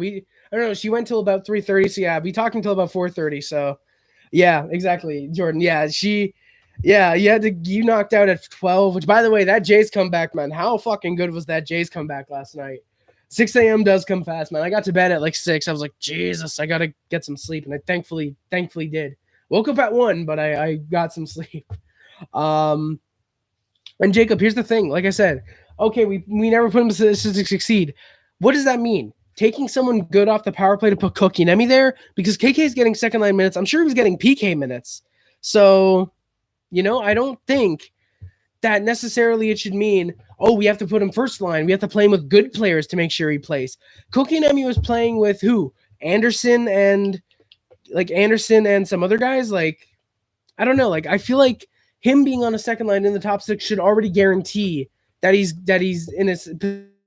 she went until about 3:30. So yeah, we talked until about 4:30. So yeah, exactly, Jordan. Yeah, you knocked out at 12, which by the way, that Jays comeback, man, how fucking good was that Jays comeback last night? 6 a.m. does come fast, man. I got to bed at like 6. I was like, Jesus, I got to get some sleep. And I thankfully did. Woke up at 1, but I got some sleep. And Jacob, here's the thing. Like I said, okay, we never put him to succeed. What does that mean? Taking someone good off the power play to put Kotkaniemi there? Because KK is getting second line minutes. I'm sure he was getting PK minutes. So, I don't think that necessarily it should mean, oh, we have to put him first line. We have to play him with good players to make sure he plays. Kotkaniemi was playing with who? Anderson and some other guys. Like, I don't know. Like, I feel like him being on a second line in the top six should already guarantee that he's in a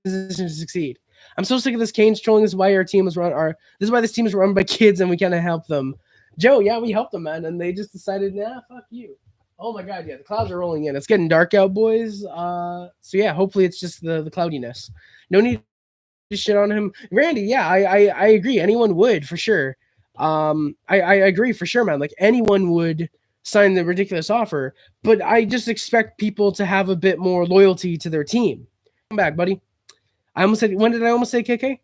position to succeed. I'm so sick of this Canes trolling. This is why our team is run. This is why this team is run by kids, and we kind of help them. Joe, yeah, we helped them, man, and they just decided, nah, fuck you. Oh my god, yeah, the clouds are rolling in. It's getting dark out, boys. So yeah, hopefully it's just the cloudiness. No need to shit on him, Randy. Yeah, I agree. Anyone would for sure. I agree for sure, man. Like anyone would sign the ridiculous offer, but I just expect people to have a bit more loyalty to their team. Come back, buddy. I almost said, when did I almost say KK?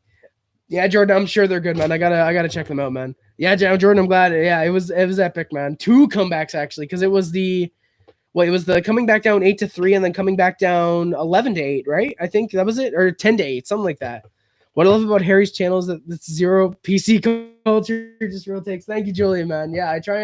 Yeah, Jordan, I'm sure they're good, man. I gotta check them out, man. Yeah, Jordan, I'm glad. Yeah, it was epic, man. 2 comebacks actually, because it was the coming back down 8-3 and then coming back down 11-8, right? I think that was it, or 10-8, something like that. What I love about Harry's channel is that it's zero PC culture, just real takes. Thank you, Julian, man. Yeah, I try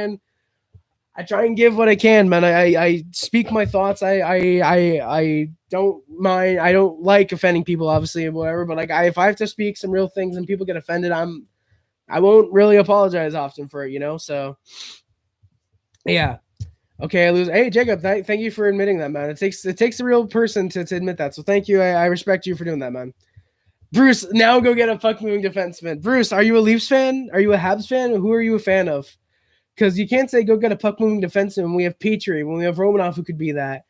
and give what I can, man. I speak my thoughts. I don't mind. I don't like offending people, obviously, and whatever. But like, if I have to speak some real things and people get offended, I won't really apologize often for it, you know. So, yeah. Okay, I lose. Hey, Jacob, thank you for admitting that, man. It takes a real person to admit that. So thank you. I respect you for doing that, man. Bruce, now go get a fuck moving defenseman. Bruce, are you a Leafs fan? Are you a Habs fan? Who are you a fan of? Because you can't say go get a puck-moving defenseman when we have Petrie, when we have Romanov who could be that.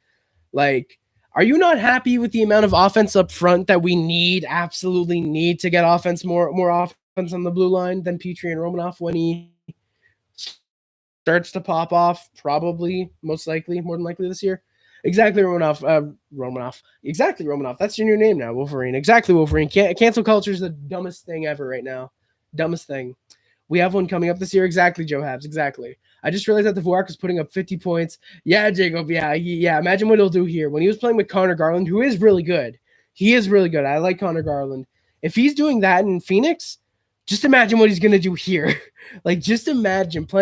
Like, are you not happy with the amount of offense up front that we absolutely need to get offense, more offense on the blue line than Petrie and Romanov when he starts to pop off? Probably, more than likely this year. Exactly, Romanov. Exactly, Romanov. That's your new name now, Wolverine. Exactly, Wolverine. Cancel culture is the dumbest thing ever right now. Dumbest thing. We have one coming up this year. Exactly, Joe Habs. Exactly. I just realized that the Dvorak is putting up 50 points. Yeah, Jacob. Yeah. Imagine what he'll do here. When he was playing with Connor Garland, who is really good. He is really good. I like Connor Garland. If he's doing that in Phoenix, just imagine what he's going to do here. Like, just imagine playing